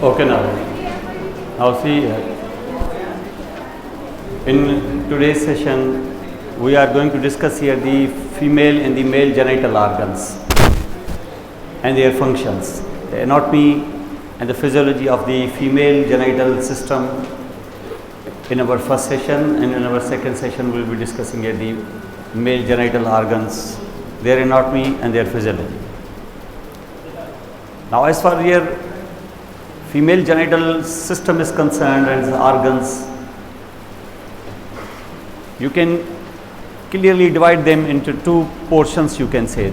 Okay, now see, in today's session we are going to discuss here the female and the male genital organs and their functions, the anatomy and the physiology of the female genital system in our first session, and in our second session we will be discussing here the male genital organs, their anatomy and their physiology. Now as far as your female genital system is concerned and the organs, you can clearly divide them into two portions, you can say,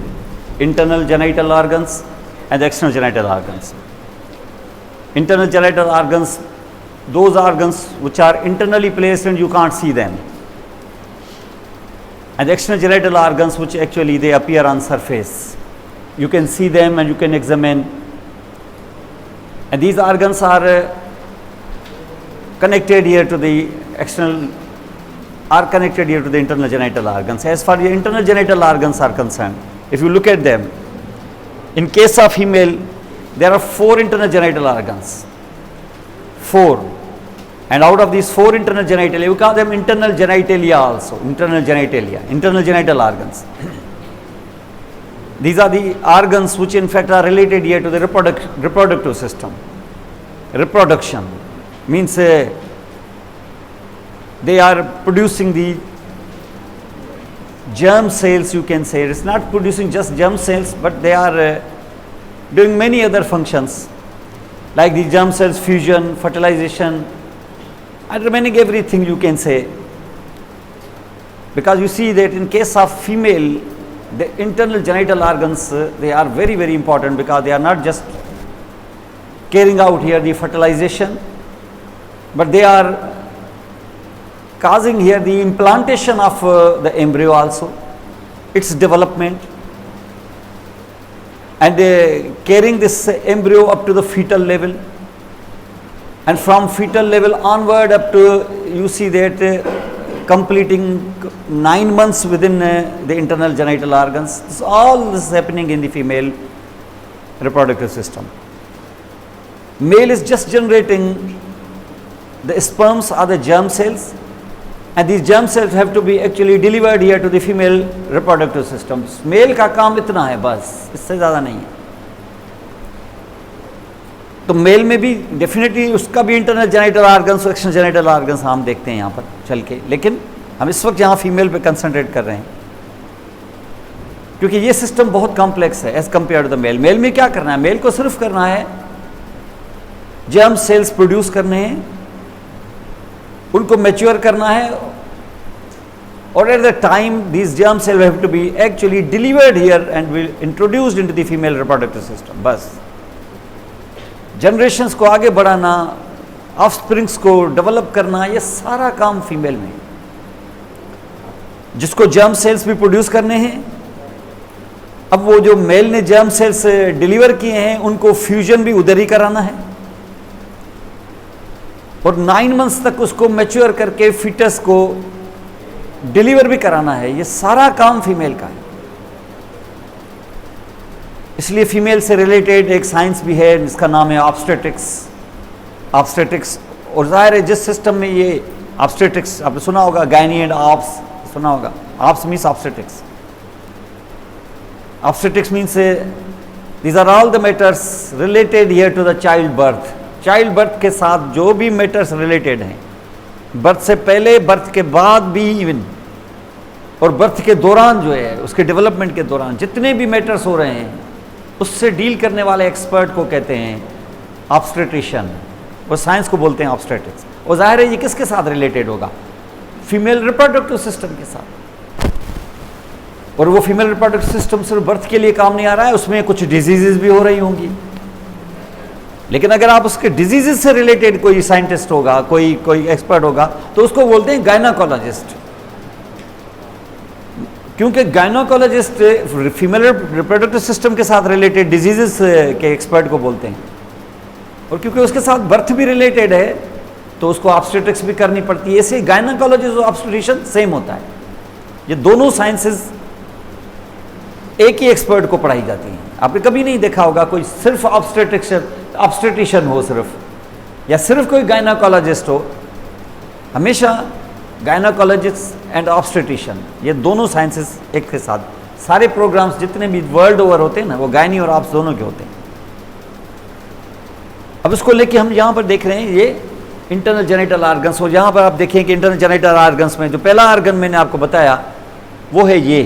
internal genital organs and external genital organs. Internal genital organs, those organs which are internally placed and you can't see them, and the external genital organs which actually they appear on surface, you can see them and you can examine. And these organs are connected here to the external, are connected here to the internal genital organs. As far as the internal genital organs are concerned, if you look at them, in case of female, there are 4 internal genital organs. 4. And out of these 4 internal genitalia, we call them internal genitalia also, internal genital organs. These are the organs which in fact are related here to the reproductive system. Reproduction means they are producing the germ cells, you can say. It's not producing just germ cells, but they are doing many other functions like the germ cells fusion, fertilization, and remaining everything, you can say. Because you see that in case of female, the internal genital organs, they are very, very important, because they are not just carrying out here the fertilization, but they are causing here the implantation of the embryo also, its development, and carrying this embryo up to the fetal level, and from fetal level onward up to, you see that completing 9 months within the internal genital organs. All this is happening in the female reproductive system. Male is just generating the sperms or the germ cells, and these germ cells have to be actually delivered here to the female reproductive systems. Male का काम इतना है बस, इससे ज़्यादा नहीं है. तो मेल में भी डेफिनेटली उसका भी internal genital organs, external genital organs हम देखते हैं यहाँ पर चल के, लेकिन हम इस वक्त यहाँ फीमेल पे कंसंट्रेट कर रहे हैं, क्योंकि ये सिस्टम बहुत कॉम्प्लेक्स है as compare to the male. Male में क्या करना है? मेल को सिर्फ करना है जर्म सेल्स प्रोड्यूस करने हैं, उनको मैच्योर करना है, और at the time these germ cell have to be actually delivered here and will introduced into the female reproductive system. बस जनरेशंस को आगे बढ़ाना, ऑफस्प्रिंग्स को डेवलप करना, ये सारा काम फीमेल में. जिसको जर्म सेल्स भी प्रोड्यूस करने हैं, अब वो जो मेल ने जर्म सेल्स डिलीवर किए हैं उनको फ्यूजन भी उधर ही कराना है, और 9 मंथ्स तक उसको मैच्योर करके फीटस को डिलीवर भी कराना है. ये सारा काम फीमेल का है. इसलिए फीमेल से रिलेटेड एक साइंस भी है जिसका नाम है ऑब्स्टेट्रिक्स. ऑब्स्टेट्रिक्स, और जाहिर है जिस सिस्टम में ये ऑब्स्टेट्रिक्स, आपने सुना होगा गायनी एंड ऑप्स, सुना होगा. Obs means obstetrics. Obstetrics means these are all the matters related here to the child birth. Child birth के साथ जो भी मैटर्स रिलेटेड हैं, बर्थ से पहले, बर्थ के बाद भी इवन, और बर्थ के दौरान जो है, उसके डेवलपमेंट के दौरान जितने भी मैटर्स हो रहे हैं, उससे डील करने वाले एक्सपर्ट को कहते हैं ऑब्स्टेट्रिशियन, और साइंस को बोलते हैं ऑब्स्टेट्रिक्स. और जाहिर है ये किसके साथ रिलेटेड होगा? फीमेल रिप्रोडक्टिव सिस्टम के साथ. और वो फीमेल रिप्रोडक्टिव सिस्टम सिर्फ बर्थ के लिए काम नहीं आ रहा है, उसमें कुछ डिजीजेज भी हो रही होंगी. लेकिन अगर आप उसके डिजीजेज से रिलेटेड कोई साइंटिस्ट होगा, कोई एक्सपर्ट होगा, तो उसको बोलते हैं गायनाकोलॉजिस्ट. क्योंकि गायनाकोलॉजिस्ट फीमेल रिप्रोडक्टिव सिस्टम के साथ रिलेटेड डिजीजेस के एक्सपर्ट को बोलते हैं, और क्योंकि उसके साथ बर्थ भी रिलेटेड है तो उसको ऑब्स्टेट्रिक्स भी करनी पड़ती है. ऐसे गायनाकोलॉजिस्ट और ऑब्स्टेट्रिशियन सेम होता है. ये दोनों साइंसेस एक ही एक्सपर्ट को पढ़ाई जाती हैं। आपने कभी नहीं देखा होगा कोई सिर्फ ऑब्स्टेट्रिशियन हो सिर्फ, या सिर्फ कोई गायनाकोलॉजिस्ट हो। हमेशा गायनाकोलॉजिस्ट एंड ऑब्स्टेट्रिशियन, ये दोनों साइंसेस एक के साथ, सारे प्रोग्राम्स जितने भी वर्ल्ड ओवर होते हैं ना, वो गायनी और ऑब्स दोनों के होते हैं। अब इसको लेके हम यहाँ पर देख रहे हैं ये इंटरनल जेनिटल ऑर्गन्स। और यहाँ पर आप देखें कि इंटरनल जेनिटल ऑर्गन्स में जो पहला ऑर्गन मैंने आपको बताया वो है ये,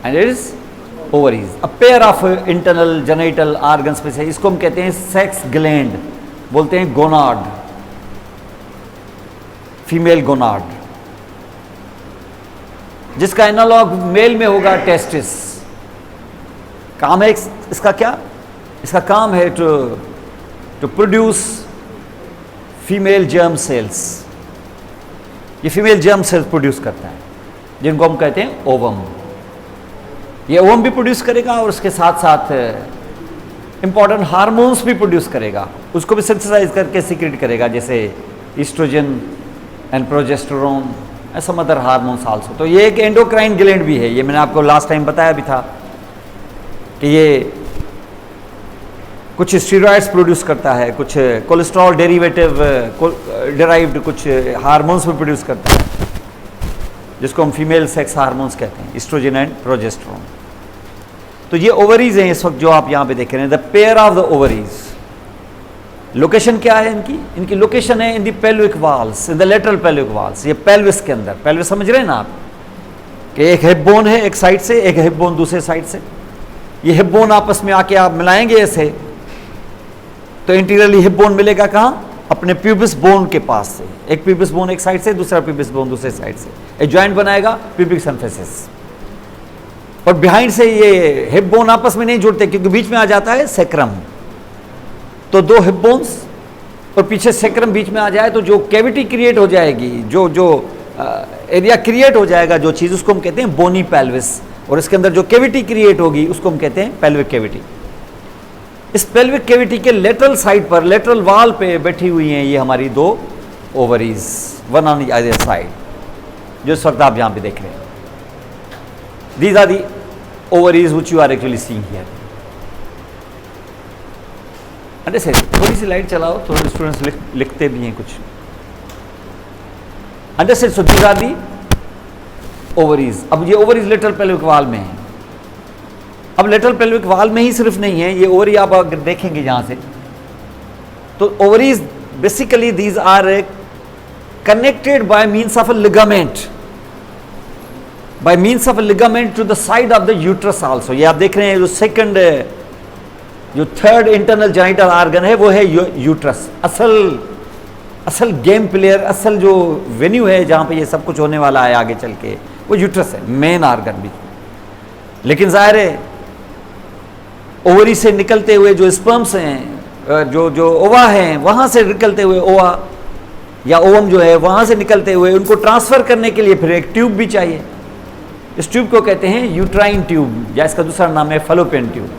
and it is ovaries. A pair of internal genital organs में से इसको हम कहते हैं सेक्स ग्लैंड, बोलते हैं गोनाड, फीमेल गोनाड, जिसका एनालॉग मेल में होगा टेस्टिस। काम है इसका क्या? इसका काम है to produce female germ cells. ये फीमेल जर्म सेल्स प्रोड्यूस करता है, जिनको हम कहते हैं ओवम। ये ओवम भी प्रोड्यूस करेगा और उसके साथ साथ इंपॉर्टेंट हार्मोन्स भी प्रोड्यूस करेगा, उसको भी सिंथेसाइज करके सीक्रेट करेगा, जैसे estrogen and progesterone and some other hormones also. तो ये एक एंडोक्राइन ग्लैंड भी है, ये मैंने आपको लास्ट टाइम बताया भी था कि ये कुछ स्टीरॉइड्स प्रोड्यूस करता है, कुछ कोलेस्ट्रॉल डेराइव्ड कुछ हार्मोन्स भी प्रोड्यूस करता है, जिसको हम फीमेल सेक्स हार्मोन्स कहते हैं, ईस्ट्रोजन एंड प्रोजेस्टेरोन। तो ये ओवरीज हैं इस वक्त जो आप यहाँ पे देख रहे हैं, the pair of the ovaries. Location क्या है इनकी? इनकी लोकेशन है in the pelvic walls, in the lateral pelvic walls. ये पेल्विस के अंदर, पेल्विस समझ रहे हैं ना आप, कि एक हिप बोन है एक साइड से, एक हिप बोन दूसरे साइड से। ये हिप बोन आपस में आके आप मिलाएंगे ऐसे, तो इंटीरियरली हिप बोन मिलेगा कहाँ? अपने प्यूबिस बोन के पास से। एक प्यूबिस बोन एक साइड से, दूसरा प्यूबिस बोन दूसरे साइड से, एक जॉइंट बनाएगा प्यूबिक सिम्फिसिस। और बिहाइंड से ये हिप बोन आपस में नहीं जुड़ते, क्योंकि बीच में आ जाता है सेक्रम। तो दो हिप बोन्स और पीछे सेक्रम बीच में आ जाए तो जो कैविटी क्रिएट हो जाएगी, जो एरिया क्रिएट हो जाएगा, जो चीज़, उसको हम कहते हैं बोनी पेल्विस। और इसके अंदर जो कैविटी क्रिएट होगी उसको हम कहते हैं पेल्विक कैविटी। इस पेल्विक कैविटी के लेटरल साइड पर, लेटरल वॉल पे बैठी हुई हैं ये हमारी दो ovaries, one on either side, जो इस वक्त आप यहाँ पे देख रहे हैं। These are the ovaries which you are actually seeing here. Understand? थोड़ी सी लाइट चलाओ, थोड़े स्टूडेंट्स लिखते भी हैं कुछ। Understand? So these are the ovaries. अब ये ओवरीज लेटरल पेल्विक वॉल में है। अब लेटरल पेल्विक वॉल में ही सिर्फ नहीं है, ये ओवरी आप अगर देखेंगे यहाँ से, तो ovaries basically these are connected by means of a ligament, by means of a ligament to the side of the uterus also. ये आप देख रहे हैं जो थर्ड इंटरनल जेनिटल ऑर्गन है वो है यूट्रस। असल गेम प्लेयर, असल जो वेन्यू है जहाँ पे ये सब कुछ होने वाला है आगे चल के, वो यूट्रस है, मेन ऑर्गन भी। लेकिन जाहिर है ओवरी से निकलते हुए जो स्पर्म्स हैं, जो ओवा हैं, वहाँ से निकलते हुए ओवा या ओवम जो है, वहाँ से निकलते हुए उनको ट्रांसफ़र करने के लिए फिर एक ट्यूब भी चाहिए। इस ट्यूब को कहते हैं यूट्राइन ट्यूब, या इसका दूसरा नाम है फलोपियन ट्यूब।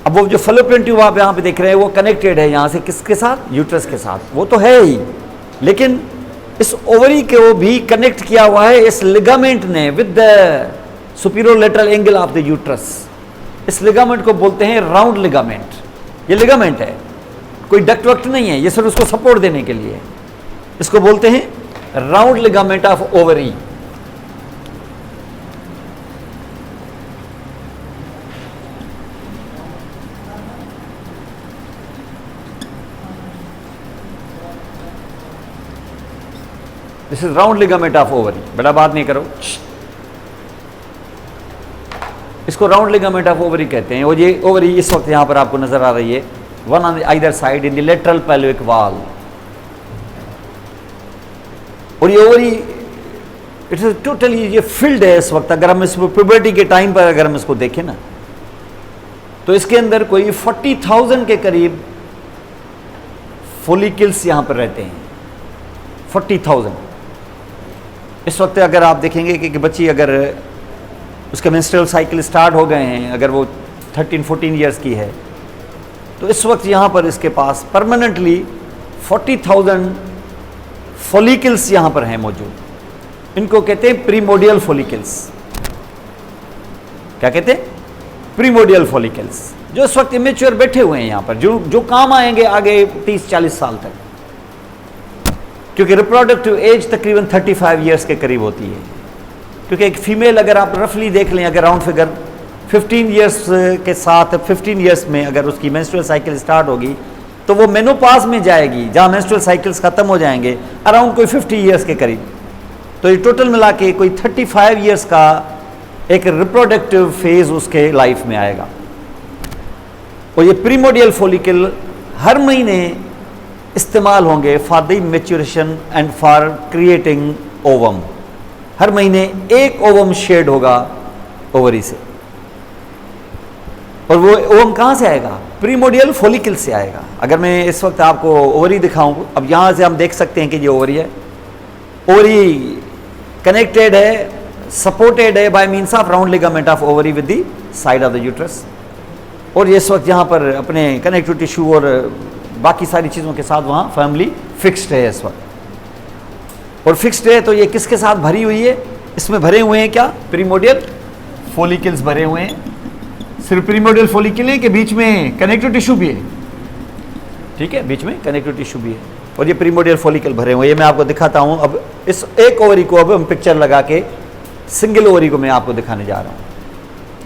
अब वो जो फलोपियन ट्यूब आप यहाँ पे देख रहे हैं वो कनेक्टेड है यहाँ से किसके साथ? यूट्रस के साथ। वो तो है ही, लेकिन इस ओवरी को भी कनेक्ट किया हुआ है इस लिगामेंट ने with the superior lateral angle of the uterus. इस लिगामेंट को बोलते हैं राउंड लिगामेंट। ये लिगामेंट है, कोई डक्ट वक्ट नहीं है, ये सिर्फ उसको सपोर्ट देने के लिए। इसको बोलते हैं round ligament of ovary. This is round ligament of ovary. बड़ा बात नहीं करो, इसको राउंड लिगामेंट ऑफ ओवरी कहते हैं। और ये ओवरी इस वक्त यहाँ पर आपको नजर आ रही है, one on either side in the lateral pelvic wall. और ये ओवरी इट इज टोटली ये फील्ड है इस वक्त। अगर हम इसको प्यूबर्टी के टाइम पर अगर हम इसको देखें ना, तो इसके अंदर कोई 40,000 के करीब फोलिकल्स यहाँ पर रहते हैं। 40,000 इस वक्त अगर आप देखेंगे कि बच्ची अगर उसके मेंस्ट्रुअल साइकिल स्टार्ट हो गए हैं, अगर वो 13-14 ईयर्स की है, तो इस वक्त यहाँ पर इसके पास परमानेंटली 40,000 फॉलिकल्स यहाँ पर हैं मौजूद। इनको कहते हैं प्रीमोडियल फॉलिकल्स। क्या कहते हैं? प्रीमोडियल फॉलिकल्स, जो इस वक्त इमेच्योर बैठे हुए हैं यहां पर, जो काम आएंगे आगे 30-40 साल तक, क्योंकि रिप्रोडक्टिव एज तकरीबन 35 ईयर्स के करीब होती है। क्योंकि एक फीमेल अगर आप रफली देख लें, अगर राउंड फिगर 15 ईयर्स के साथ 15 ईयर्स में अगर उसकी मेंस्ट्रुअल साइकिल स्टार्ट होगी तो वो मेनोपाज में जाएगी, जहाँ मेंस्ट्रुअल साइकिल्स ख़त्म हो जाएंगे अराउंड कोई 50 ईयर्स के करीब। तो ये टोटल मिला के कोई 35 ईयर्स का एक रिप्रोडक्टिव फेज उसके लाइफ में आएगा। और ये प्रीमोडियल फॉलिकल हर महीने इस्तेमाल होंगे for the maturation and for creating ovum. हर महीने एक ओवम शेड होगा ओवरी से, और वो ओवम कहाँ से आएगा? प्रीमोडियल फॉलिकल से आएगा। अगर मैं इस वक्त आपको ओवरी दिखाऊं, अब यहाँ से हम देख सकते हैं कि ये ओवरी है। ओवरी कनेक्टेड है, सपोर्टेड है bye means of round ligament of ovary with the side of the uterus. और ये इस वक्त यहाँ पर अपने कनेक्टिव टिश्यू और बाकी सारी चीज़ों के साथ वहाँ फैमिली फिक्स्ड है इस वक्त। और फिक्स्ड है तो ये किसके साथ भरी हुई है? इसमें भरे हुए हैं क्या? प्रीमोडियल फॉलिकल्स भरे हुए हैं। सिर्फ प्रीमोडियल फॉलिकल है कि बीच में कनेक्टिव टिश्यू भी है? ठीक है, बीच में कनेक्टिव टिश्यू भी है और ये प्रीमोडियल फॉलिकल भरे हुए हैं। ये मैं आपको दिखाता हूँ। अब इस एक ओवरी को अब हम पिक्चर लगा के सिंगल ओवरी को मैं आपको दिखाने जा रहा हूँ।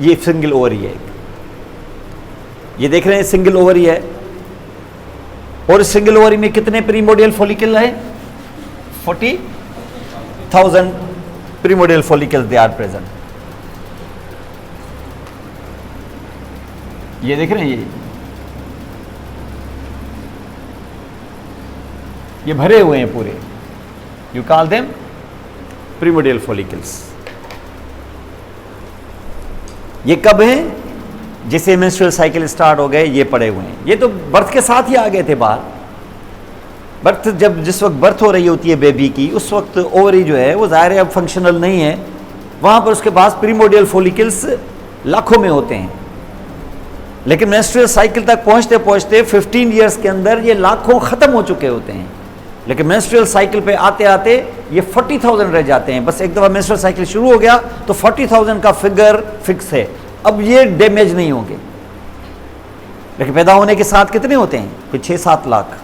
ये सिंगल ओवरी है, ये देख रहे हैं सिंगल ओवरी है। और सिंगल ओवरी में कितने प्रीमोडियल फॉलिकल है? 40,000 primordial follicles they are present. ये देख रहे हैं, ये भरे हुए हैं पूरे। You call them primordial follicles. ये कब है? जैसे मेंस्ट्रुअल साइकिल स्टार्ट हो गए ये पड़े हुए हैं। ये तो बर्थ के साथ ही आ गए थे बाहर। बर्थ जिस वक्त बर्थ हो रही होती है बेबी की, उस वक्त ओवरी जो है वो ज़ाहिर है अब फंक्शनल नहीं है, वहाँ पर उसके पास प्रीमोडियल फॉलिकल्स लाखों में होते हैं। लेकिन मेंस्ट्रुअल साइकिल तक पहुँचते पहुँचते 15 ईयर्स के अंदर ये लाखों ख़त्म हो चुके होते हैं। लेकिन मेंस्ट्रुअल साइकिल पे आते आते ये 40,000 रह जाते हैं। बस एक दफ़ा मेंस्ट्रुअल साइकिल शुरू हो गया तो 40,000 का फिगर फिक्स है, अब ये डैमेज नहीं होंगे। लेकिन पैदा होने के साथ कितने होते हैं? कोई 6-7 लाख।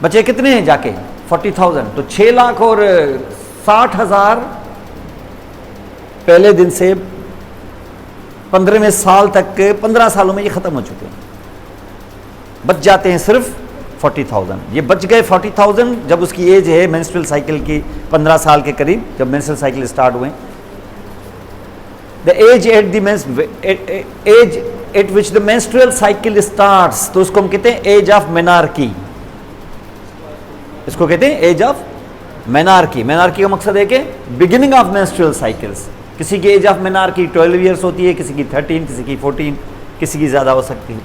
बच्चे कितने हैं जाके? 40,000। तो 6 लाख और 60,000 पहले दिन से 15वें साल तक, 15 सालों में ये ख़त्म हो चुके हैं। बच जाते हैं सिर्फ 40,000। ये बच गए 40,000 जब उसकी एज है मेंस्ट्रुअल साइकिल की 15 साल के करीब, जब मेंस्ट्रुअल साइकिल स्टार्ट हुए। The age at which the menstrual cycle starts, तो उसको हम कहते हैं एज ऑफ मेनार्की। इसको कहते हैं एज ऑफ मेनार्की। मेनार्की का मकसद है कि बिगिनिंग ऑफ मेंस्ट्रुअल साइकिल्स। किसी की एज ऑफ मेनार्की 12 ईयर्स होती है, किसी की 13, किसी की 14, किसी की ज़्यादा हो सकती है।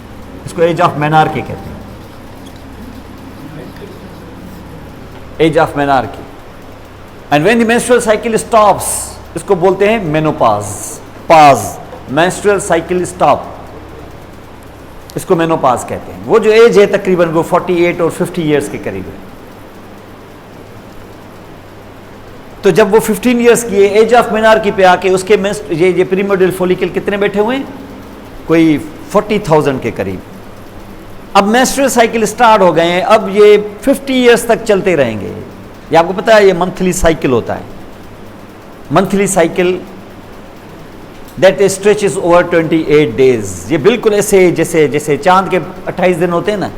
इसको एज ऑफ मेनार्की कहते हैं, age of menarche. And when the menstrual cycle stops, इसको बोलते हैं menopause. Pause, menstrual cycle stop, इसको मेनोपाज कहते हैं। वो जो एज है तकरीबन वो 48 और 50 ईयर्स के करीब है। तो जब वो 15 ईयर्स की एज ऑफ मेनार्की पे आके उसके ये प्रीमोडियल फॉलिकल कितने बैठे हुए हैं? कोई 40,000 के करीब। अब मेंस्ट्रुअल साइकिल स्टार्ट हो गए हैं, अब ये 50 ईयर्स तक चलते रहेंगे। ये आपको पता है ये मंथली साइकिल होता है। Monthly cycle that stretches over 28 days. ये बिल्कुल ऐसे जैसे चांद के 28 दिन होते हैं ना,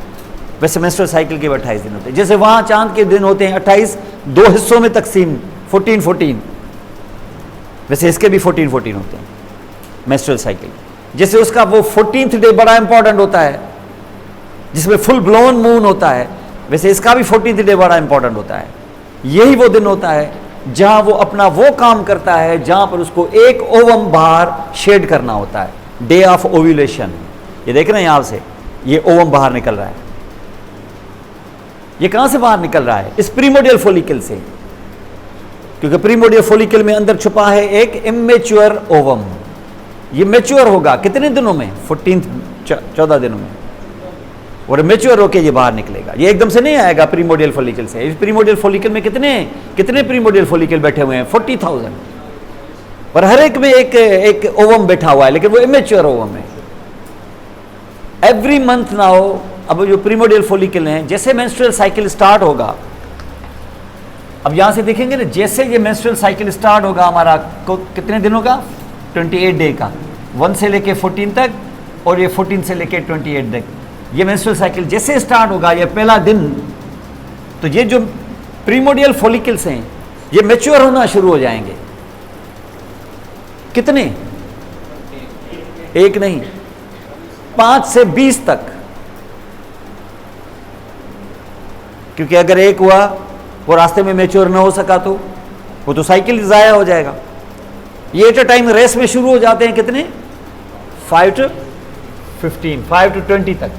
वैसे मेंस्ट्रुअल साइकिल के भी 28 दिन होते हैं। जैसे वहाँ चांद के दिन होते हैं 28, 2 हिस्सों में तकसीम 14-14, वैसे इसके भी 14-14 होते हैं मेंस्ट्रुअल साइकिल। जैसे उसका वो 14th डे बड़ा इंपॉर्टेंट होता है जिसमें फुल ब्लोन मून होता है, वैसे इसका भी 14th डे बड़ा इंपॉर्टेंट होता है। यही वो दिन होता है जहां वो अपना वो काम करता है जहां पर उसको एक ओवम बाहर शेड करना होता है, डे ऑफ ओव्यूलेशन। ये देख रहे हैं यहां से ये ओवम बाहर निकल रहा है। ये कहां से बाहर निकल रहा है? इस प्रीमोडियल फॉलिकल से, क्योंकि प्रीमोडियल फॉलिकल में अंदर छुपा है एक इमेच्योर ओवम। ये मैच्योर होगा कितने दिनों में? 14 दिनों में। और मेच्योर होके ये बाहर निकलेगा। ये एकदम से नहीं आएगा प्रीमोडियल फॉलिकल से। इस प्रीमोडियल फॉलिकल में कितने प्रीमोडियल फॉलिकल बैठे हुए हैं? 40,000, और हर एक में एक ओवम बैठा हुआ है, लेकिन वो इमेच्योर ओवम है। एवरी मंथ नाउ, अब जो प्रीमोडियल फॉलिकल हैं, जैसे मेंस्ट्रुअल साइकिल स्टार्ट होगा, अब यहां से देखेंगे ना, जैसे ये मेंस्ट्रुअल साइकिल स्टार्ट होगा हमारा कितने दिनों का? 28 डे का, 1 से लेके 14 तक, और ये 14 से लेके 28 तक। ये मेंस्ट्रुअल साइकिल जैसे स्टार्ट होगा, ये पहला दिन, तो ये जो प्रीमोडियल फॉलिकल्स हैं ये मैच्योर होना शुरू हो जाएंगे। कितने? एक नहीं, 5 से 20 तक, क्योंकि अगर एक हुआ वो रास्ते में मैच्योर ना हो सका तो वो तो साइकिल जाया हो जाएगा। ये एट अ टाइम रेस में शुरू हो जाते हैं कितने? 5 to 15, 5 to 20 तक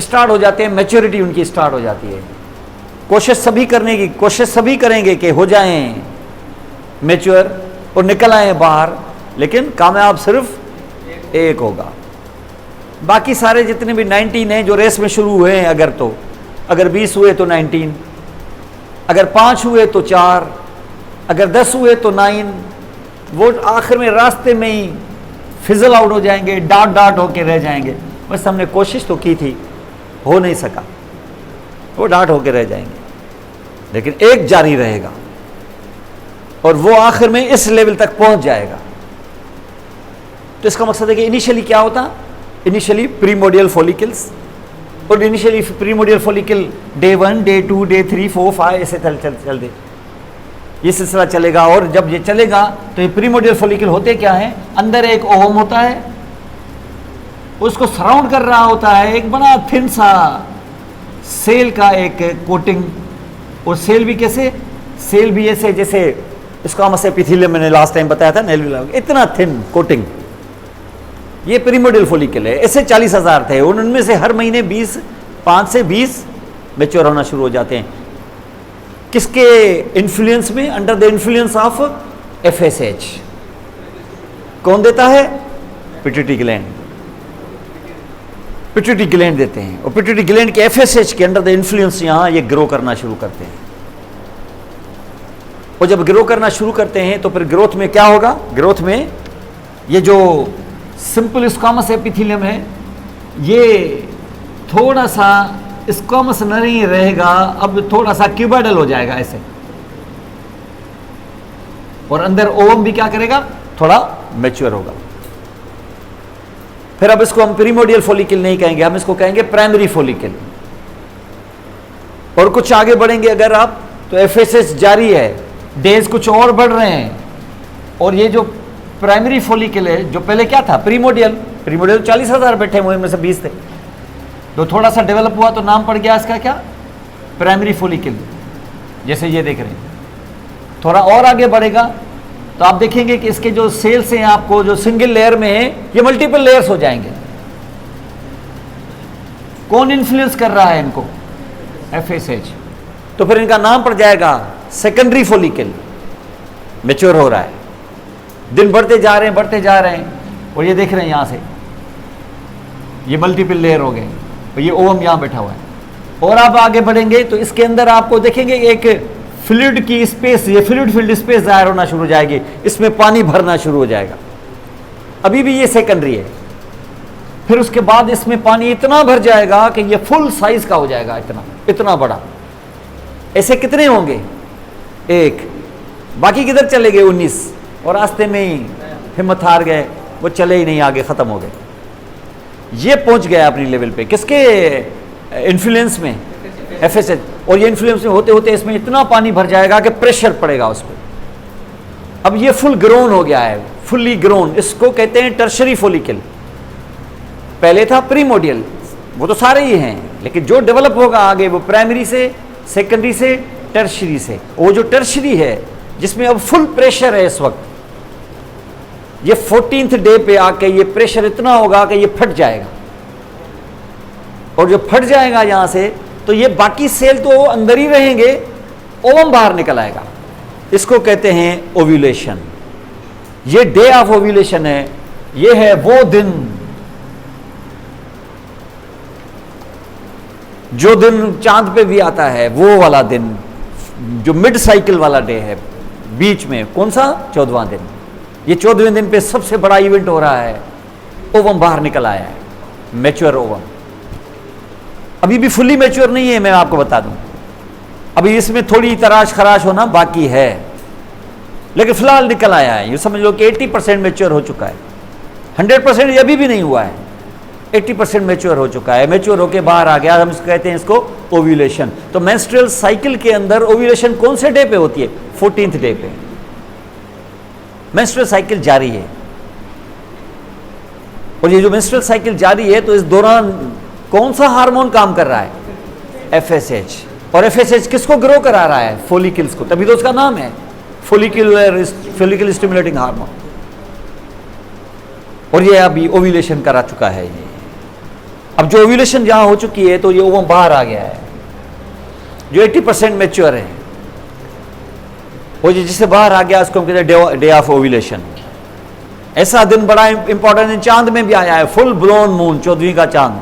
स्टार्ट हो जाते हैं, मैच्योरिटी उनकी स्टार्ट हो जाती है। कोशिश सभी करेंगे कि हो जाएं मैच्योर और निकल आए बाहर, लेकिन कामयाब सिर्फ एक होगा। बाकी सारे जितने भी 19 हैं जो रेस में शुरू हुए हैं, अगर 20 हुए तो 19, अगर 5 हुए तो 4, अगर 10 हुए तो 9, वो आखिर में रास्ते में ही फिजल आउट हो जाएंगे, डाट होके रह जाएंगे। बस हमने कोशिश तो की थी, हो नहीं सका, वो डाट होके रह जाएंगे, लेकिन एक जारी रहेगा और वो आखिर में इस लेवल तक पहुंच जाएगा। तो इसका मकसद है कि इनिशियली क्या होता? इनिशियली प्रीमोडियल फॉलिकल्स, और initially primordial follicle day 1, day 2, day 3, 4, 5 ऐसे चल दे, ये सिलसिला चलेगा। और जब ये चलेगा तो ये प्रीमोडियल फॉलिकल होते क्या है? अंदर एक ओवम होता है, उसको सराउंड कर रहा होता है एक बड़ा थिन सा सेल का एक कोटिंग। और सेल भी कैसे? सेल भी ऐसे जैसे इसको हम एपिथेलियम, मैंने लास्ट टाइम बताया था, इतना थिन कोटिंग। ये प्रीमोडियल फॉलिकल है। ऐसे 40,000 थे, उनमें से हर महीने 5 से 20 मैच्योर होना शुरू हो जाते हैं। किसके इन्फ्लुएंस में? Under the influence of FSH। कौन देता है? Pituitary gland. पिट्यूटरी ग्लैंड देते हैं, और पिट्यूटरी ग्लैंड के FSH के अंडर द इन्फ्लुएंस यहां ये ग्रो करना शुरू करते हैं। और जब ग्रो करना शुरू करते हैं तो फिर ग्रोथ में क्या होगा? ग्रोथ में ये जो सिंपल स्क्वामस एपिथेलियम है, ये थोड़ा सा स्क्वामस नहीं रहेगा, अब थोड़ा सा क्यूबॉइडल हो जाएगा ऐसे, और अंदर ओवम भी क्या करेगा? थोड़ा मैच्योर होगा। फिर अब इसको हम प्रीमोडियल फॉलिकल नहीं कहेंगे, हम इसको कहेंगे प्राइमरी फॉलिकल। और कुछ आगे बढ़ेंगे अगर आप, तो FSH जारी है, डेज कुछ और बढ़ रहे हैं, और ये जो प्राइमरी फॉलिकल है, जो पहले क्या था? प्रीमोडियल 40,000 बैठे हुए, इनमें से 20 थे, तो थोड़ा सा डेवलप हुआ तो नाम पड़ गया इसका क्या? Primary follicle. जैसे ये देख रहे हैं, थोड़ा और आगे बढ़ेगा तो आप देखेंगे कि इसके जो सेल्स हैं, आपको जो सिंगल लेयर में है, ये मल्टीपल लेयर्स हो जाएंगे। कौन इन्फ्लुएंस कर रहा है इनको? FSH। तो फिर इनका नाम पड़ जाएगा सेकेंडरी फॉलिकल। मैच्योर हो रहा है, दिन बढ़ते जा रहे हैं, और ये देख रहे हैं यहां से ये मल्टीपल लेयर हो गए, और ये ओवम यहां बैठा हुआ है। और आप आगे बढ़ेंगे तो इसके अंदर आपको देखेंगे एक फ्लूइड की स्पेस, ये फ्लूइड फील्ड स्पेस जाहिर होना शुरू हो जाएगी, इसमें पानी भरना शुरू हो जाएगा। अभी भी ये सेकेंडरी है, फिर उसके बाद इसमें पानी इतना भर जाएगा कि ये फुल साइज का हो जाएगा, इतना बड़ा। ऐसे कितने होंगे? एक। बाकी किधर चले गए? 19। और रास्ते में ही हिम्मत हार गए, वो चले ही नहीं आगे, खत्म हो गए। ये पहुंच गया अपनी लेवल पे, किसके इन्फ्लुएंस में? FSH। और ये इन्फ्लुएंस में होते होते इसमें इतना पानी भर जाएगा कि प्रेशर पड़ेगा उस पर। अब ये फुल ग्रोन हो गया है, फुल्ली ग्रोन, इसको कहते हैं टर्शरी फॉलिकल। पहले था प्रीमोडियल, वो तो सारे ही हैं, लेकिन जो डेवलप होगा आगे वो प्राइमरी से, सेकेंडरी से, टर्शरी से। वो जो टर्शरी है जिसमें अब फुल प्रेशर है इस वक्त, ये 14th डे पे आके ये प्रेशर इतना होगा कि ये फट जाएगा, और जो फट जाएगा यहां से तो ये बाकी सेल तो अंदर ही रहेंगे, ओवम बाहर निकल आएगा। इसको कहते हैं ओव्यूलेशन। ये डे ऑफ ओव्यूलेशन है, ये है वो दिन जो दिन चांद पे भी आता है वो वाला दिन, जो मिड साइकिल वाला डे है, बीच में कौन सा 14वां दिन, ये 14वें दिन पे सबसे बड़ा इवेंट हो रहा है। ओवम बाहर निकल आया है, मैच्योर ओवम। अभी भी फुल्ली मैच्योर नहीं है, मैं आपको बता दूं, अभी इसमें थोड़ी तराश खराश होना बाकी है, लेकिन फिलहाल निकल आया है। ये समझ लो कि 80% मैच्योर हो चुका है। 100% अभी भी नहीं हुआ है, 80% मैच्योर हो चुका है। मैच्योर होके बाहर आ गया, हम कहते हैं इसको ओव्यूलेशन। तो मेंस्ट्रुअल साइकिल के अंदर ओव्यूलेशन कौन से डे पे होती है? 14th डे पे मेंस्ट्रुअल साइकिल जारी है। और ये जो मेंस्ट्रुअल साइकिल जारी है, तो इस दौरान कौन सा हार्मोन काम कर रहा है? FSH। और FSH किसको ग्रो करा रहा है? फोलिकल्स को, तभी तो उसका नाम है फोलिकल स्टिमुलेटिंग हार्मोन। और ये अभी ओव्यूलेशन करा चुका है। ये अब जो ओव्यूलेशन जहां हो चुकी है, तो ये ओवम बाहर आ गया है, जो 80% मैच्योर है। वो जिससे बाहर आ गया उसको हम कहते हैं डे ऑफ ओव्यूलेशन। ऐसा दिन बड़ा इंपॉर्टेंट है, चांद में भी आया है, फुल ब्लोन मून, 14वीं का चांद।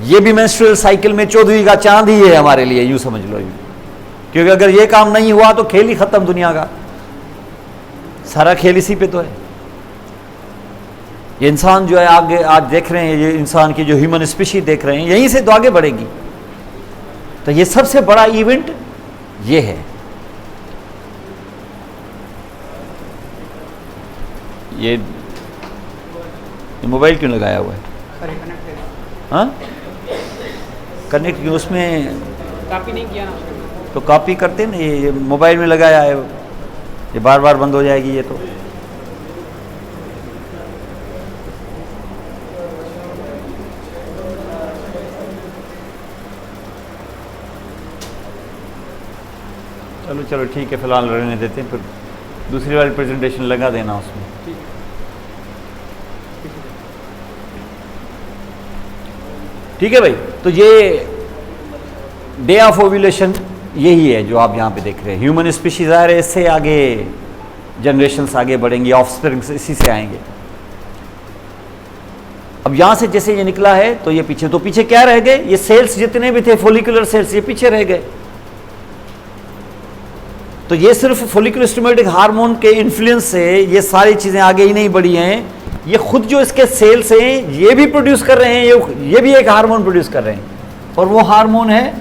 ये भी मेंस्ट्रुअल साइकिल में 14वीं का चांद ही है हमारे लिए, यूं समझ लो। क्योंकि अगर ये काम नहीं हुआ तो खेल ही खत्म दुनिया का, सारा खेल इसी पे तो है। ये इंसान जो है आगे आज देख रहे हैं, ये इंसान की जो ह्यूमन स्पीशीज देख रहे हैं, यहीं से तो आगे बढ़ेगी। तो ये सबसे बड़ा इवेंट ये है। ये मोबाइल क्यों लगाया हुआ है? हाँ, कनेक्ट क्यों? उसमें कॉपी नहीं किया ना, तो कॉपी करते ना, ये मोबाइल में लगाया है, ये बार बार बंद हो जाएगी ये तो। चलो चलो ठीक है, फिलहाल रहने देते हैं, फिर दूसरी वाली प्रेजेंटेशन लगा देना उसमें। ठीक है भाई। तो ये डे ऑफ ओव्यूलेशन यही है जो आप यहाँ पे देख रहे हैं। ह्यूमन स्पीशीज आ रहे हैं, इससे आगे जनरेशंस आगे बढ़ेंगी, ऑफस्प्रिंग इसी से आएंगे। अब यहाँ से जैसे ये निकला है तो ये पीछे, तो पीछे क्या रह गए? ये सेल्स जितने भी थे, फोलिकुलर सेल्स, ये पीछे रह गए। तो ये सिर्फ फोलिकुलर स्टिमुलेटिंग हार्मोन के इन्फ्लुएंस से ये सारी चीजें आगे ही नहीं बढ़ी हैं। ये खुद जो इसके सेल्स हैं ये भी प्रोड्यूस कर रहे हैं, ये भी एक हार्मोन प्रोड्यूस कर रहे हैं, और वो हार्मोन है